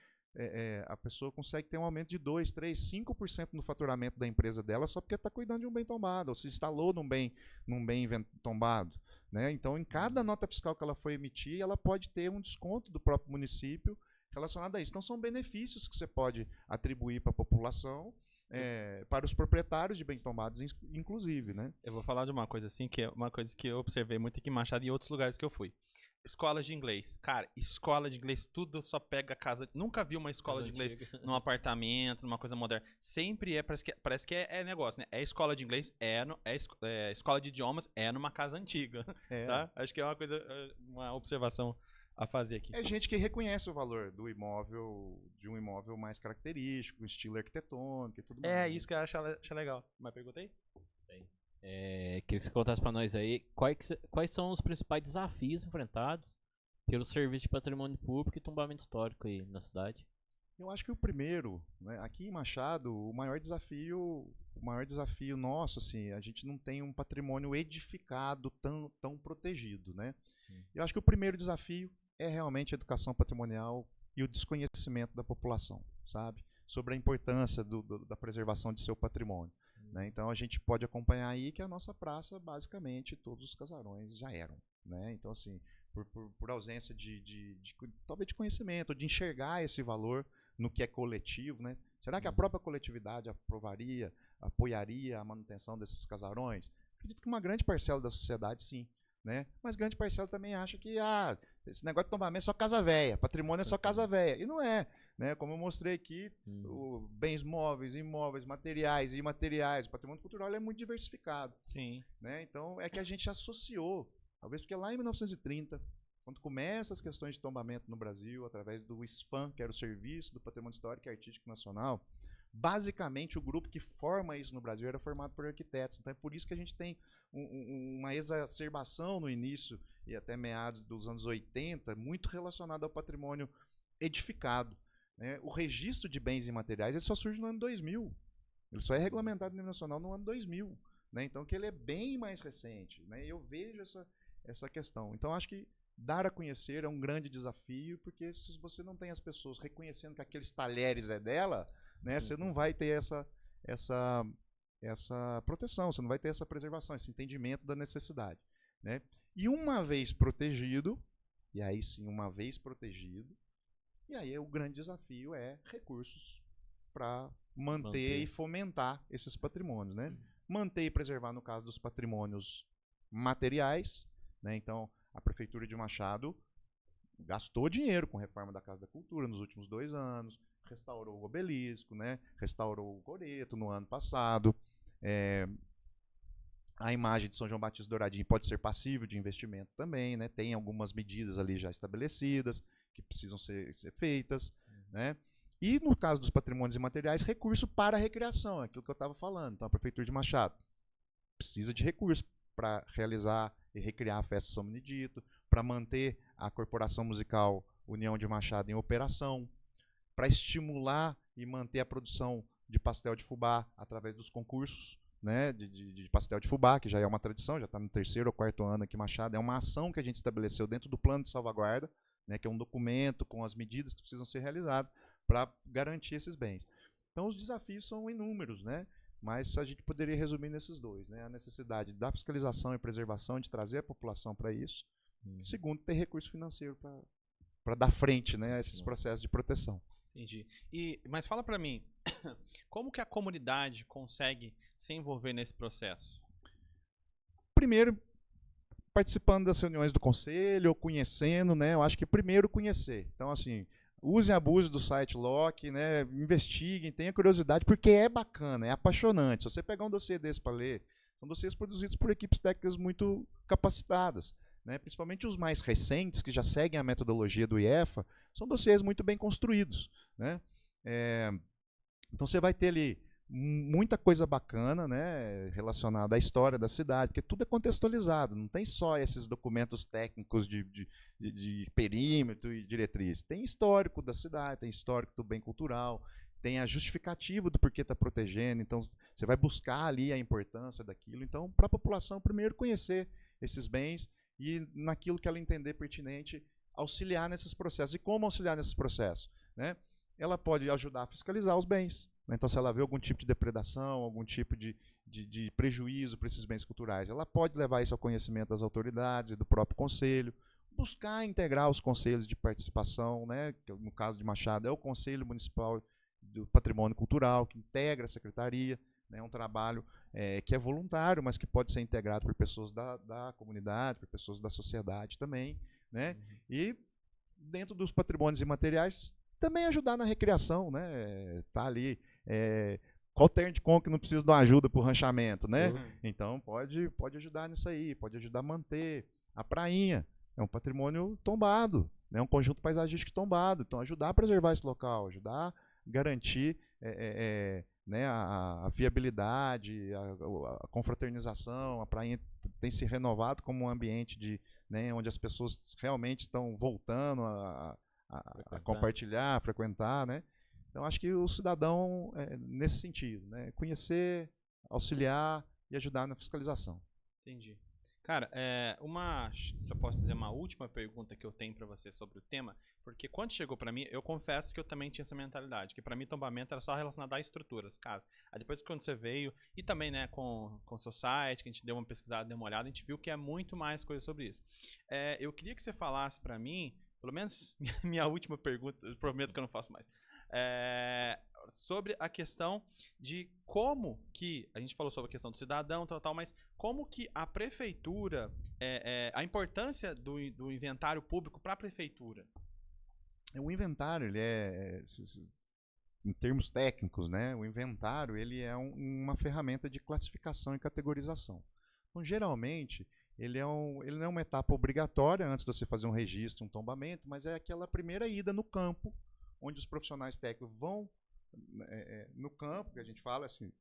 a pessoa consegue ter um aumento de 2%, 3%, 5% no faturamento da empresa dela só porque está cuidando de um bem tombado, ou se instalou num bem tombado, né? Então, em cada nota fiscal que ela for emitir, ela pode ter um desconto do próprio município relacionado a isso. Então, são benefícios que você pode atribuir para a população, para os proprietários de bens tombados, inclusive, né? Eu vou falar de uma coisa assim, que é uma coisa que eu observei muito aqui em Machado e em outros lugares que eu fui. Escolas de inglês. Cara, escola de inglês, tudo só pega casa. Nunca vi uma escola de inglês num apartamento, numa coisa moderna. Sempre parece que é negócio, né? É escola de inglês, escola de idiomas, numa casa antiga. Tá? Acho que é uma observação a fazer aqui. É gente que reconhece o valor do imóvel, de um imóvel mais característico, estilo arquitetônico e tudo mais. É isso que eu acho legal. Mas perguntei? Queria que você contasse para nós aí quais são os principais desafios enfrentados pelo Serviço de Patrimônio Público e Tombamento Histórico aí na cidade. Eu acho que o primeiro, né, aqui em Machado, o maior desafio nosso, assim, a gente não tem um patrimônio edificado tão protegido, né? Eu acho que o primeiro desafio é realmente a educação patrimonial e o desconhecimento da população, sabe? Sobre a importância da preservação de seu patrimônio. Né? Então a gente pode acompanhar aí que a nossa praça, basicamente, todos os casarões já eram. Né? Então, assim, por ausência talvez de conhecimento, de enxergar esse valor no que é coletivo, né? Será que a própria coletividade apoiaria a manutenção desses casarões? Acredito que uma grande parcela da sociedade, sim. Né? Mas grande parcela também acha que esse negócio de tombamento é só casa velha, patrimônio é só casa velha. E não é. Né? Como eu mostrei aqui, bens móveis, imóveis, materiais e imateriais, o patrimônio cultural é muito diversificado. Sim. Né? Então é que a gente associou, talvez porque lá em 1930, quando começam as questões de tombamento no Brasil, através do SPAN, que era o Serviço do Patrimônio Histórico e Artístico Nacional, basicamente o grupo que forma isso no Brasil era formado por arquitetos. Então é por isso que a gente tem uma exacerbação no início e até meados dos anos 80, muito relacionada ao patrimônio edificado. Né? O registro de bens imateriais ele só surge no ano 2000. Ele só é regulamentado no nível nacional no ano 2000. Né? Então que ele é bem mais recente. Né? E eu vejo essa questão. Então acho que dar a conhecer é um grande desafio, porque se você não tem as pessoas reconhecendo que aqueles talheres é dela, né, você não vai ter essa proteção, você não vai ter essa preservação, esse entendimento da necessidade. Né? E uma vez protegido, e aí sim, e aí o grande desafio é recursos para manter e fomentar esses patrimônios. Né? Manter e preservar, no caso dos patrimônios materiais. Né? Então, a Prefeitura de Machado gastou dinheiro com reforma da Casa da Cultura nos últimos 2 anos, restaurou o obelisco, né? Restaurou o coreto no ano passado. A imagem de São João Batista Douradinho pode ser passível de investimento também, né? Tem algumas medidas ali já estabelecidas que precisam ser feitas, né? E no caso dos patrimônios imateriais, recurso para a recreação, é aquilo que eu estava falando. Então a Prefeitura de Machado precisa de recurso para realizar e recriar a festa São Benedito, para manter a Corporação Musical União de Machado em operação, para estimular e manter a produção de pastel de fubá através dos concursos, né, de pastel de fubá, que já é uma tradição, já está no 3º ou 4º ano aqui em Machado. É uma ação que a gente estabeleceu dentro do plano de salvaguarda, né, que é um documento com as medidas que precisam ser realizadas para garantir esses bens. Então os desafios são inúmeros, né? Mas a gente poderia resumir nesses 2, né? A necessidade da fiscalização e preservação, de trazer a população para isso. Segundo, ter recurso financeiro para dar frente, né, a esses processos de proteção. Entendi. Mas fala para mim, como que a comunidade consegue se envolver nesse processo? Primeiro, participando das reuniões do conselho, ou conhecendo, né? Eu acho que primeiro conhecer. Então, assim, usem e abusem do site LOC, né? Investiguem, tenham curiosidade, porque é bacana, é apaixonante. Se você pegar um dossiê desse para ler, são dossiês produzidos por equipes técnicas muito capacitadas, né? Principalmente os mais recentes, que já seguem a metodologia do IEFA, são dossiês muito bem construídos, né? Então você vai ter ali muita coisa bacana, né, relacionada à história da cidade, porque tudo é contextualizado, não tem só esses documentos técnicos de perímetro e diretriz. Tem histórico da cidade, tem histórico do bem cultural, tem a justificativa do porquê está protegendo, então você vai buscar ali a importância daquilo. Então, para a população, primeiro conhecer esses bens e, naquilo que ela entender pertinente, auxiliar nesses processos. E como auxiliar nesses processos, né? Ela pode ajudar a fiscalizar os bens. Então, se ela vê algum tipo de depredação, algum tipo de prejuízo para esses bens culturais, ela pode levar isso ao conhecimento das autoridades e do próprio conselho, buscar integrar os conselhos de participação, né, que no caso de Machado é o Conselho Municipal do Patrimônio Cultural, que integra a secretaria, né, um trabalho que é voluntário, mas que pode ser integrado por pessoas da comunidade, por pessoas da sociedade também, né, e dentro dos patrimônios imateriais, também ajudar na recreação, né? Tá ali. Qual terno de conca que não precisa de uma ajuda para o ranchamento, né? Então pode ajudar nisso aí, pode ajudar a manter. A prainha é um patrimônio tombado, né? Um conjunto paisagístico tombado. Então ajudar a preservar esse local, ajudar a garantir né, a viabilidade, a confraternização. A prainha tem se renovado como um ambiente né, onde as pessoas realmente estão voltando a compartilhar, a frequentar, né? Então, acho que o cidadão, nesse sentido, né? Conhecer, auxiliar e ajudar na fiscalização. Entendi. Cara, se eu posso dizer, uma última pergunta que eu tenho para você sobre o tema, porque quando chegou para mim, eu confesso que eu também tinha essa mentalidade, que para mim tombamento era só relacionado a estruturas, casa. Aí depois quando você veio, e também, né, com o seu site, que a gente deu uma pesquisada, deu uma olhada, a gente viu que é muito mais coisa sobre isso. Eu queria que você falasse para mim, pelo menos minha última pergunta, eu prometo que eu não faço mais, sobre a questão de como que, a gente falou sobre a questão do cidadão, tal, mas como que a prefeitura, a importância do inventário público para a prefeitura? O inventário, ele em termos técnicos, né, o inventário ele é uma ferramenta de classificação e categorização. Então, geralmente, ele não é uma etapa obrigatória antes de você fazer um registro, um tombamento, mas é aquela primeira ida no campo, onde os profissionais técnicos vão no campo, que a gente fala assim,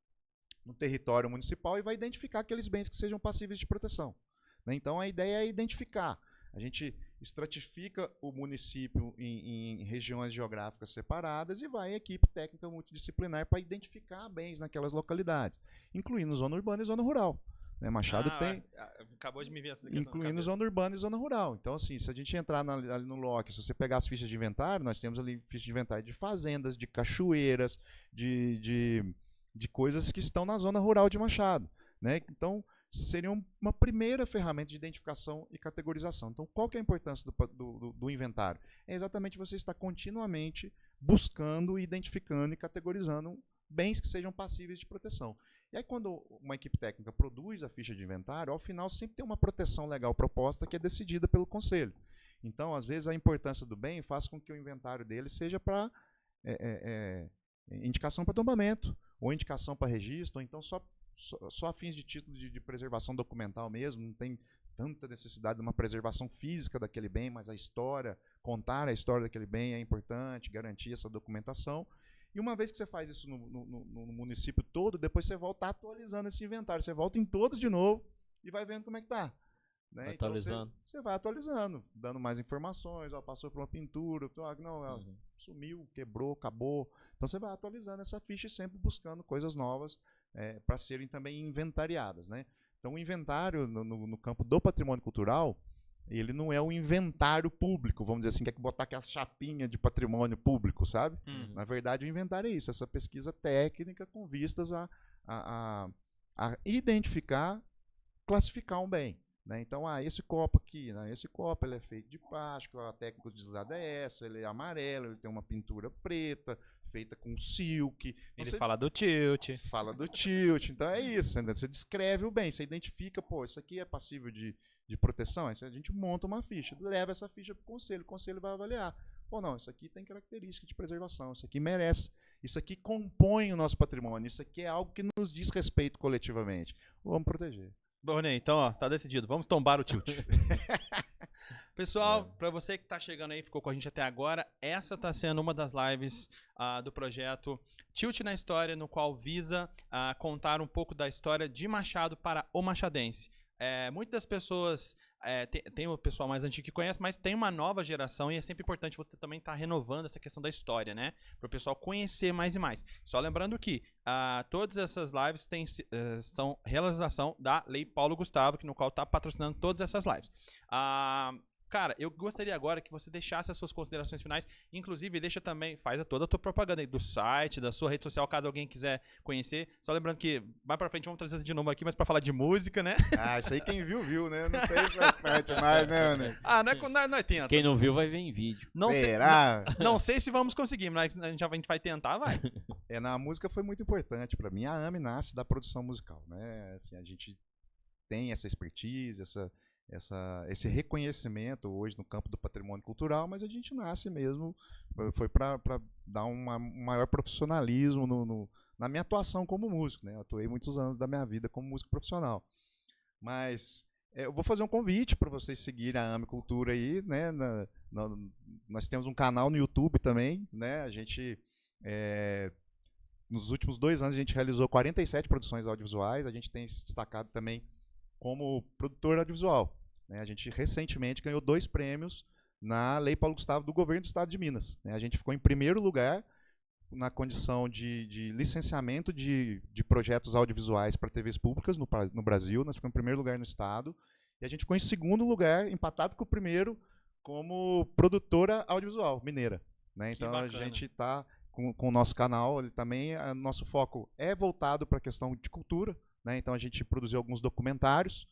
no território municipal, e vai identificar aqueles bens que sejam passíveis de proteção, né? Então a ideia é identificar. A gente estratifica o município em regiões geográficas separadas e vai a equipe técnica multidisciplinar para identificar bens naquelas localidades, incluindo zona urbana e zona rural. Machado tem. Acabou de me ver essa questão. Incluindo zona urbana e zona rural. Então, assim, se a gente entrar ali no LOC, se você pegar as fichas de inventário, nós temos ali fichas de inventário de fazendas, de cachoeiras, de coisas que estão na zona rural de Machado, né? Então, seria uma primeira ferramenta de identificação e categorização. Então, qual que é a importância do inventário? É exatamente você estar continuamente buscando, identificando e categorizando bens que sejam passíveis de proteção. E aí, quando uma equipe técnica produz a ficha de inventário, ao final sempre tem uma proteção legal proposta que é decidida pelo conselho. Então, às vezes, a importância do bem faz com que o inventário dele seja para indicação para tombamento, ou indicação para registro, ou então só a fins de título de preservação documental mesmo, não tem tanta necessidade de uma preservação física daquele bem, mas a história, contar a história daquele bem é importante, garantir essa documentação. E uma vez que você faz isso no município todo, depois você volta atualizando esse inventário, você volta em todos de novo e vai vendo como é que está. Né? Então Atualizando. você vai atualizando, dando mais informações, passou por uma pintura, não, sumiu, quebrou, acabou. Então você vai atualizando essa ficha e sempre buscando coisas novas para serem também inventariadas. Né? Então o inventário no campo do patrimônio cultural, ele não é um inventário público, vamos dizer assim, que é que botar aquela chapinha de patrimônio público, sabe? Na verdade o inventário é isso, essa pesquisa técnica com vistas a identificar, classificar um bem. Né? Então, esse copo aqui, né? Esse copo ele é feito de plástico, a técnica utilizada é essa, ele é amarelo, ele tem uma pintura preta, feita com silk. Ele fala do tilt. Fala do tilt, então é isso, você descreve o bem, você identifica, pô, isso aqui é passível de proteção, aí a gente monta uma ficha, leva essa ficha para o conselho vai avaliar. Pô, não, isso aqui tem característica de preservação, isso aqui merece, isso aqui compõe o nosso patrimônio, isso aqui é algo que nos diz respeito coletivamente. Vamos proteger. Bom, Ney, então, ó, tá decidido. Vamos tombar o tilt. Pessoal, para você que tá chegando aí, ficou com a gente até agora, essa tá sendo uma das lives do projeto Tilt na História, no qual visa contar um pouco da história de Machado para o machadense. Muitas das pessoas, tem o pessoal mais antigo que conhece, mas tem uma nova geração e é sempre importante você também estar renovando essa questão da história, né? Para o pessoal conhecer mais e mais. Só lembrando que todas essas lives são realização da Lei Paulo Gustavo, no qual está patrocinando todas essas lives. Cara, eu gostaria agora que você deixasse as suas considerações finais, inclusive deixa também, faz toda a tua propaganda aí do site, da sua rede social, caso alguém quiser conhecer. Só lembrando que, mais pra frente, vamos trazer de novo aqui, mas pra falar de música, né? Isso aí quem viu, né? Não sei se faz parte mais, né, Ana? Não é tenta. Quem não viu vai ver em vídeo. Será? Não sei se vamos conseguir, mas a gente vai tentar, vai. Na música foi muito importante pra mim. A AME nasce da produção musical, né? Assim, a gente tem essa expertise, esse reconhecimento hoje no campo do patrimônio cultural, mas a gente nasce mesmo, foi para dar um maior profissionalismo na minha atuação como músico. Né? Eu atuei muitos anos da minha vida como músico profissional. Mas eu vou fazer um convite para vocês seguirem a AME Cultura aí. Né? Nós temos um canal no YouTube também. Né? A gente, nos últimos 2 anos, a gente realizou 47 produções audiovisuais. A gente tem se destacado também como produtor audiovisual. A gente recentemente ganhou 2 prêmios na Lei Paulo Gustavo do governo do estado de Minas. A gente ficou em primeiro lugar na condição de licenciamento de projetos audiovisuais para TVs públicas no Brasil. Nós ficamos em primeiro lugar no estado. E a gente ficou em segundo lugar, empatado com o primeiro, como produtora audiovisual mineira. Então a gente está com o nosso canal, ele também, nosso foco é voltado para a questão de cultura. Então a gente produziu alguns documentários.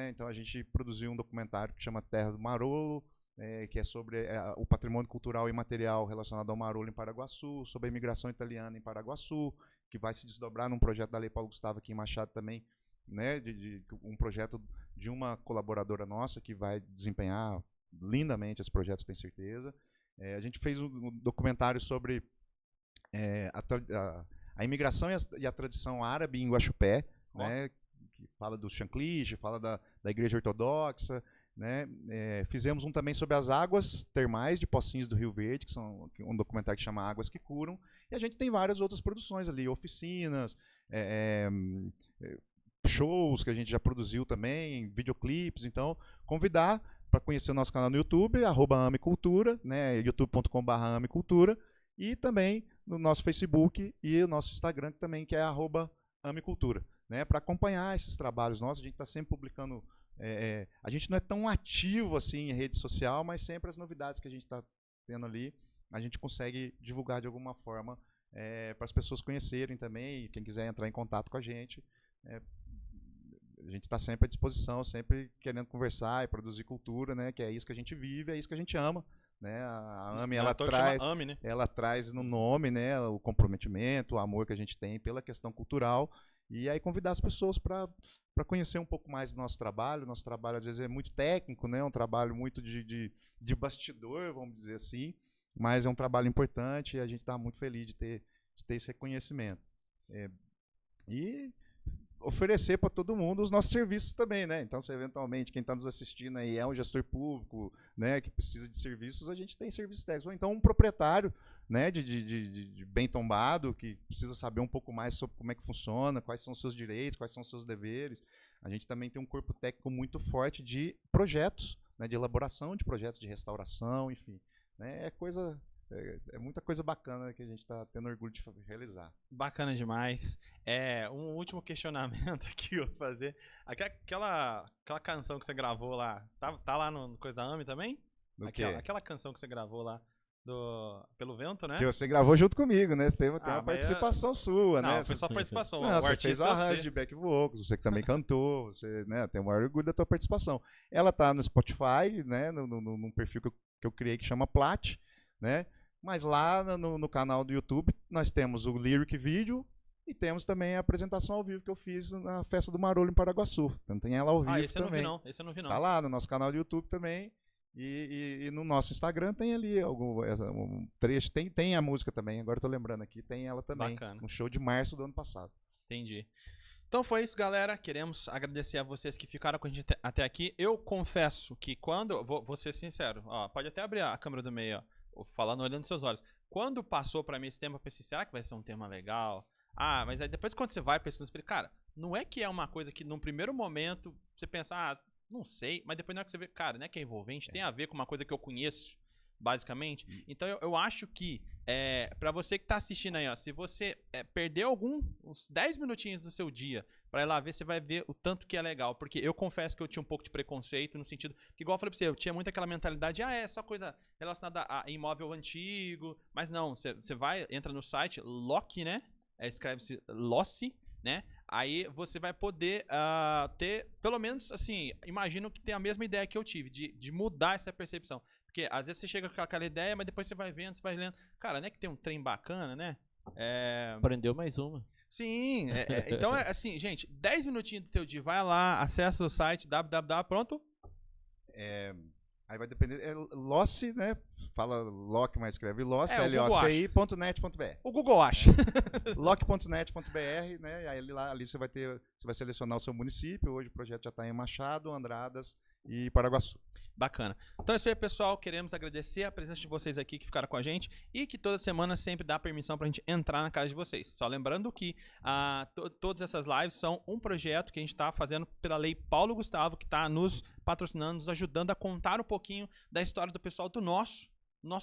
Então a gente produziu um documentário que chama Terra do Marolo, que é sobre o patrimônio cultural e imaterial relacionado ao Marolo em Paraguaçu, sobre a imigração italiana em Paraguaçu, que vai se desdobrar num projeto da Lei Paulo Gustavo aqui em Machado também, né, um projeto de uma colaboradora nossa que vai desempenhar lindamente esse projeto, tenho certeza. A gente fez um documentário sobre a imigração e a tradição árabe em Guaxupé, né, que fala do Chancliche, fala da Igreja Ortodoxa. Né? Fizemos um também sobre as águas termais de Pocinhos do Rio Verde, que são um documentário que chama Águas que Curam. E a gente tem várias outras produções ali, oficinas, shows que a gente já produziu também, videoclipes. Então, convidar para conhecer o nosso canal no YouTube, @amecultura, né? youtube.com/amecultura, e também no nosso Facebook e o nosso Instagram também, que é @amecultura. Né, para acompanhar esses trabalhos nossos, a gente está sempre publicando. A gente não é tão ativo assim em rede social, mas sempre as novidades que a gente está tendo ali, a gente consegue divulgar de alguma forma para as pessoas conhecerem também. E quem quiser entrar em contato com a gente está sempre à disposição, sempre querendo conversar e produzir cultura, né, que é isso que a gente vive, é isso que a gente ama. Né? A AME, ela traz no nome, né, o comprometimento, o amor que a gente tem pela questão cultural. E aí convidar as pessoas para conhecer um pouco mais do nosso trabalho. Nosso trabalho, às vezes, é muito técnico, né? Um trabalho muito de bastidor, vamos dizer assim, mas é um trabalho importante e a gente está muito feliz de ter esse reconhecimento. E oferecer para todo mundo os nossos serviços também, né? Então, se eventualmente quem está nos assistindo aí é um gestor público, né, que precisa de serviços, a gente tem serviços técnicos. Ou então um proprietário, né, de bem tombado, que precisa saber um pouco mais sobre como é que funciona, quais são os seus direitos, quais são os seus deveres. A gente também tem um corpo técnico muito forte de projetos, né, de elaboração de projetos de restauração, enfim. Né, é muita coisa bacana que a gente está tendo orgulho de realizar. Bacana demais. Um último questionamento aqui que eu vou fazer. Aquela canção que você gravou lá, tá lá no Coisa da AME também? Aquela canção que você gravou lá pelo Vento, né? Que você gravou junto comigo, né? Você tem uma participação sua, não, né? Foi só participação. Não, você fez o arranjo de back vocals, você que também cantou, você, né, tem o maior orgulho da tua participação. Ela tá no Spotify, né, num perfil que eu criei que chama Plat, né? Mas lá no canal do YouTube nós temos o lyric vídeo e temos também a apresentação ao vivo que eu fiz na festa do Marolho em Paraguaçu. Então tem ela ao vivo esse também. Esse eu não vi não. Tá lá no nosso canal do YouTube também. E no nosso Instagram tem ali um trecho. Tem a música também, agora eu tô lembrando aqui. Tem ela também. Bacana. No show de março do ano passado. Entendi. Então foi isso, galera. Queremos agradecer a vocês que ficaram com a gente até aqui. Eu confesso que quando... Vou ser sincero. Ó, pode até abrir a câmera do meio, ó. Falando, olhando nos seus olhos. Quando passou pra mim esse tema, eu pensei, será que vai ser um tema legal? Mas aí depois quando você vai pesquisando, você fala, cara, não é que é uma coisa que num primeiro momento você pensa, não sei, mas depois na hora que você vê, cara, não é que é envolvente, tem a ver com uma coisa que eu conheço, basicamente. Então eu acho que, pra você que tá assistindo aí, ó, se você perder uns 10 minutinhos do seu dia pra ir lá ver, você vai ver o tanto que é legal. Porque eu confesso que eu tinha um pouco de preconceito no sentido, que igual eu falei pra você, eu tinha muito aquela mentalidade, é só coisa relacionada a imóvel antigo, mas não, você entra no site, Lock, né? Escreve-se Lossi, né? Aí você vai poder ter, pelo menos, assim, imagino que tem a mesma ideia que eu tive, de mudar essa percepção. Porque às vezes você chega com aquela ideia, mas depois você vai vendo, você vai lendo. Cara, não é que tem um trem bacana, né? Aprendeu mais uma. Sim, então assim, gente, 10 minutinhos do teu dia, vai lá, acessa o site www, pronto? Aí vai depender, Lossi, né? Fala Lock, mas escreve Lossi, loci.net.br. O Google acha. Lock.net.br, né? E aí ali você vai selecionar o seu município. Hoje o projeto já está em Machado, Andradas e Paraguaçu. Bacana. Então é isso aí, pessoal. Queremos agradecer a presença de vocês aqui que ficaram com a gente e que toda semana sempre dá permissão pra gente entrar na casa de vocês. Só lembrando que todas essas lives são um projeto que a gente tá fazendo pela Lei Paulo Gustavo, que tá nos patrocinando, nos ajudando a contar um pouquinho da história do pessoal do nosso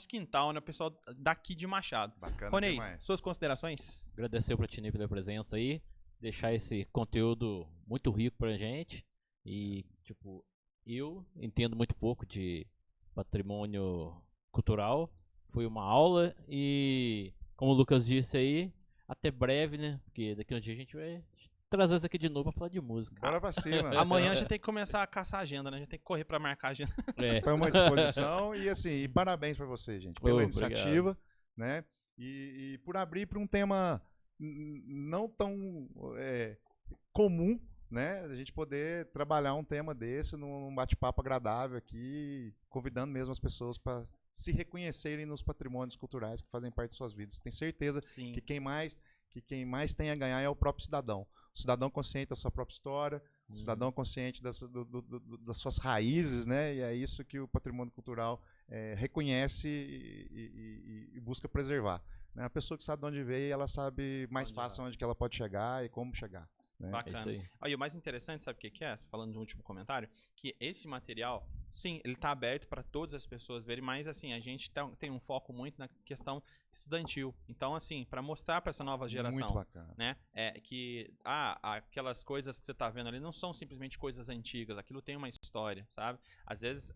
quintal, né? O pessoal daqui de Machado. Bacana Ronei, demais. suas considerações? Agradecer o Platini pela presença aí, deixar esse conteúdo muito rico pra gente e, tipo, eu entendo muito pouco de patrimônio cultural, foi uma aula e, como o Lucas disse aí, até breve, né? Porque daqui a um dia a gente vai trazer isso aqui de novo pra falar de música. Bora pra cima. Amanhã a gente tem que começar a caçar a agenda, né? A gente tem que correr pra marcar a agenda. Estamos à disposição e assim, parabéns pra você, gente, pela iniciativa, obrigado. né? E por abrir para um tema não tão comum, né? A gente poder trabalhar um tema desse num bate-papo agradável aqui, convidando mesmo as pessoas para se reconhecerem nos patrimônios culturais que fazem parte de suas vidas. Tenho certeza Sim. que quem mais tem a ganhar é o próprio cidadão. O cidadão consciente da sua própria história, o cidadão consciente das suas raízes, né? E é isso que o patrimônio cultural reconhece e busca preservar. Né? A pessoa que sabe de onde veio, ela sabe mais fácil onde que ela pode chegar e como chegar. Né? Bacana. E o mais interessante, sabe o que é? Falando de um último comentário, que esse material, sim, ele está aberto para todas as pessoas verem, mas assim, a gente tem um foco muito na questão estudantil. Então, assim, para mostrar para essa nova geração, muito bacana, né, que aquelas coisas que você está vendo ali não são simplesmente coisas antigas, aquilo tem uma história, sabe? Às vezes,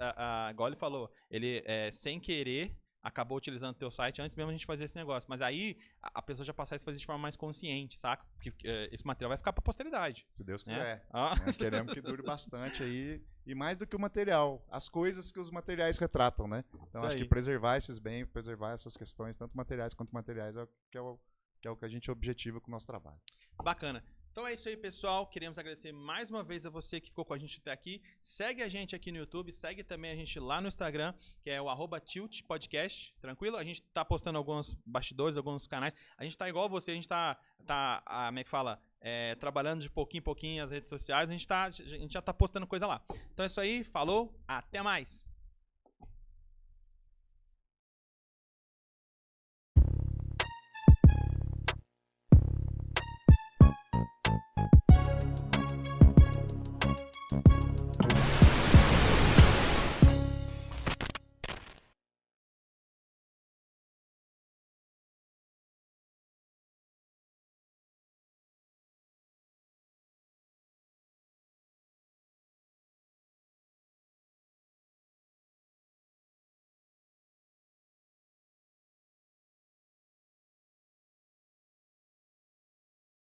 igual ele falou, ele sem querer acabou utilizando o teu site antes mesmo a gente fazer esse negócio. Mas aí a pessoa já passar a fazer de forma mais consciente, saca? Porque esse material vai ficar pra posteridade. Se Deus né? quiser. Queremos que dure bastante aí. E mais do que o material, as coisas que os materiais retratam, né? Então Isso acho aí. que preservar esses bens, preservar essas questões, tanto materiais quanto materiais, é o que a gente objetiva com o nosso trabalho. Bacana. Então é isso aí, pessoal. Queremos agradecer mais uma vez a você que ficou com a gente até aqui. Segue a gente aqui no YouTube, segue também a gente lá no Instagram, que é o @tiltpodcast, tranquilo? A gente tá postando alguns bastidores, alguns canais. A gente tá igual você, a gente tá como é que fala? Trabalhando de pouquinho em pouquinho as redes sociais, a gente já tá postando coisa lá. Então é isso aí, falou, até mais!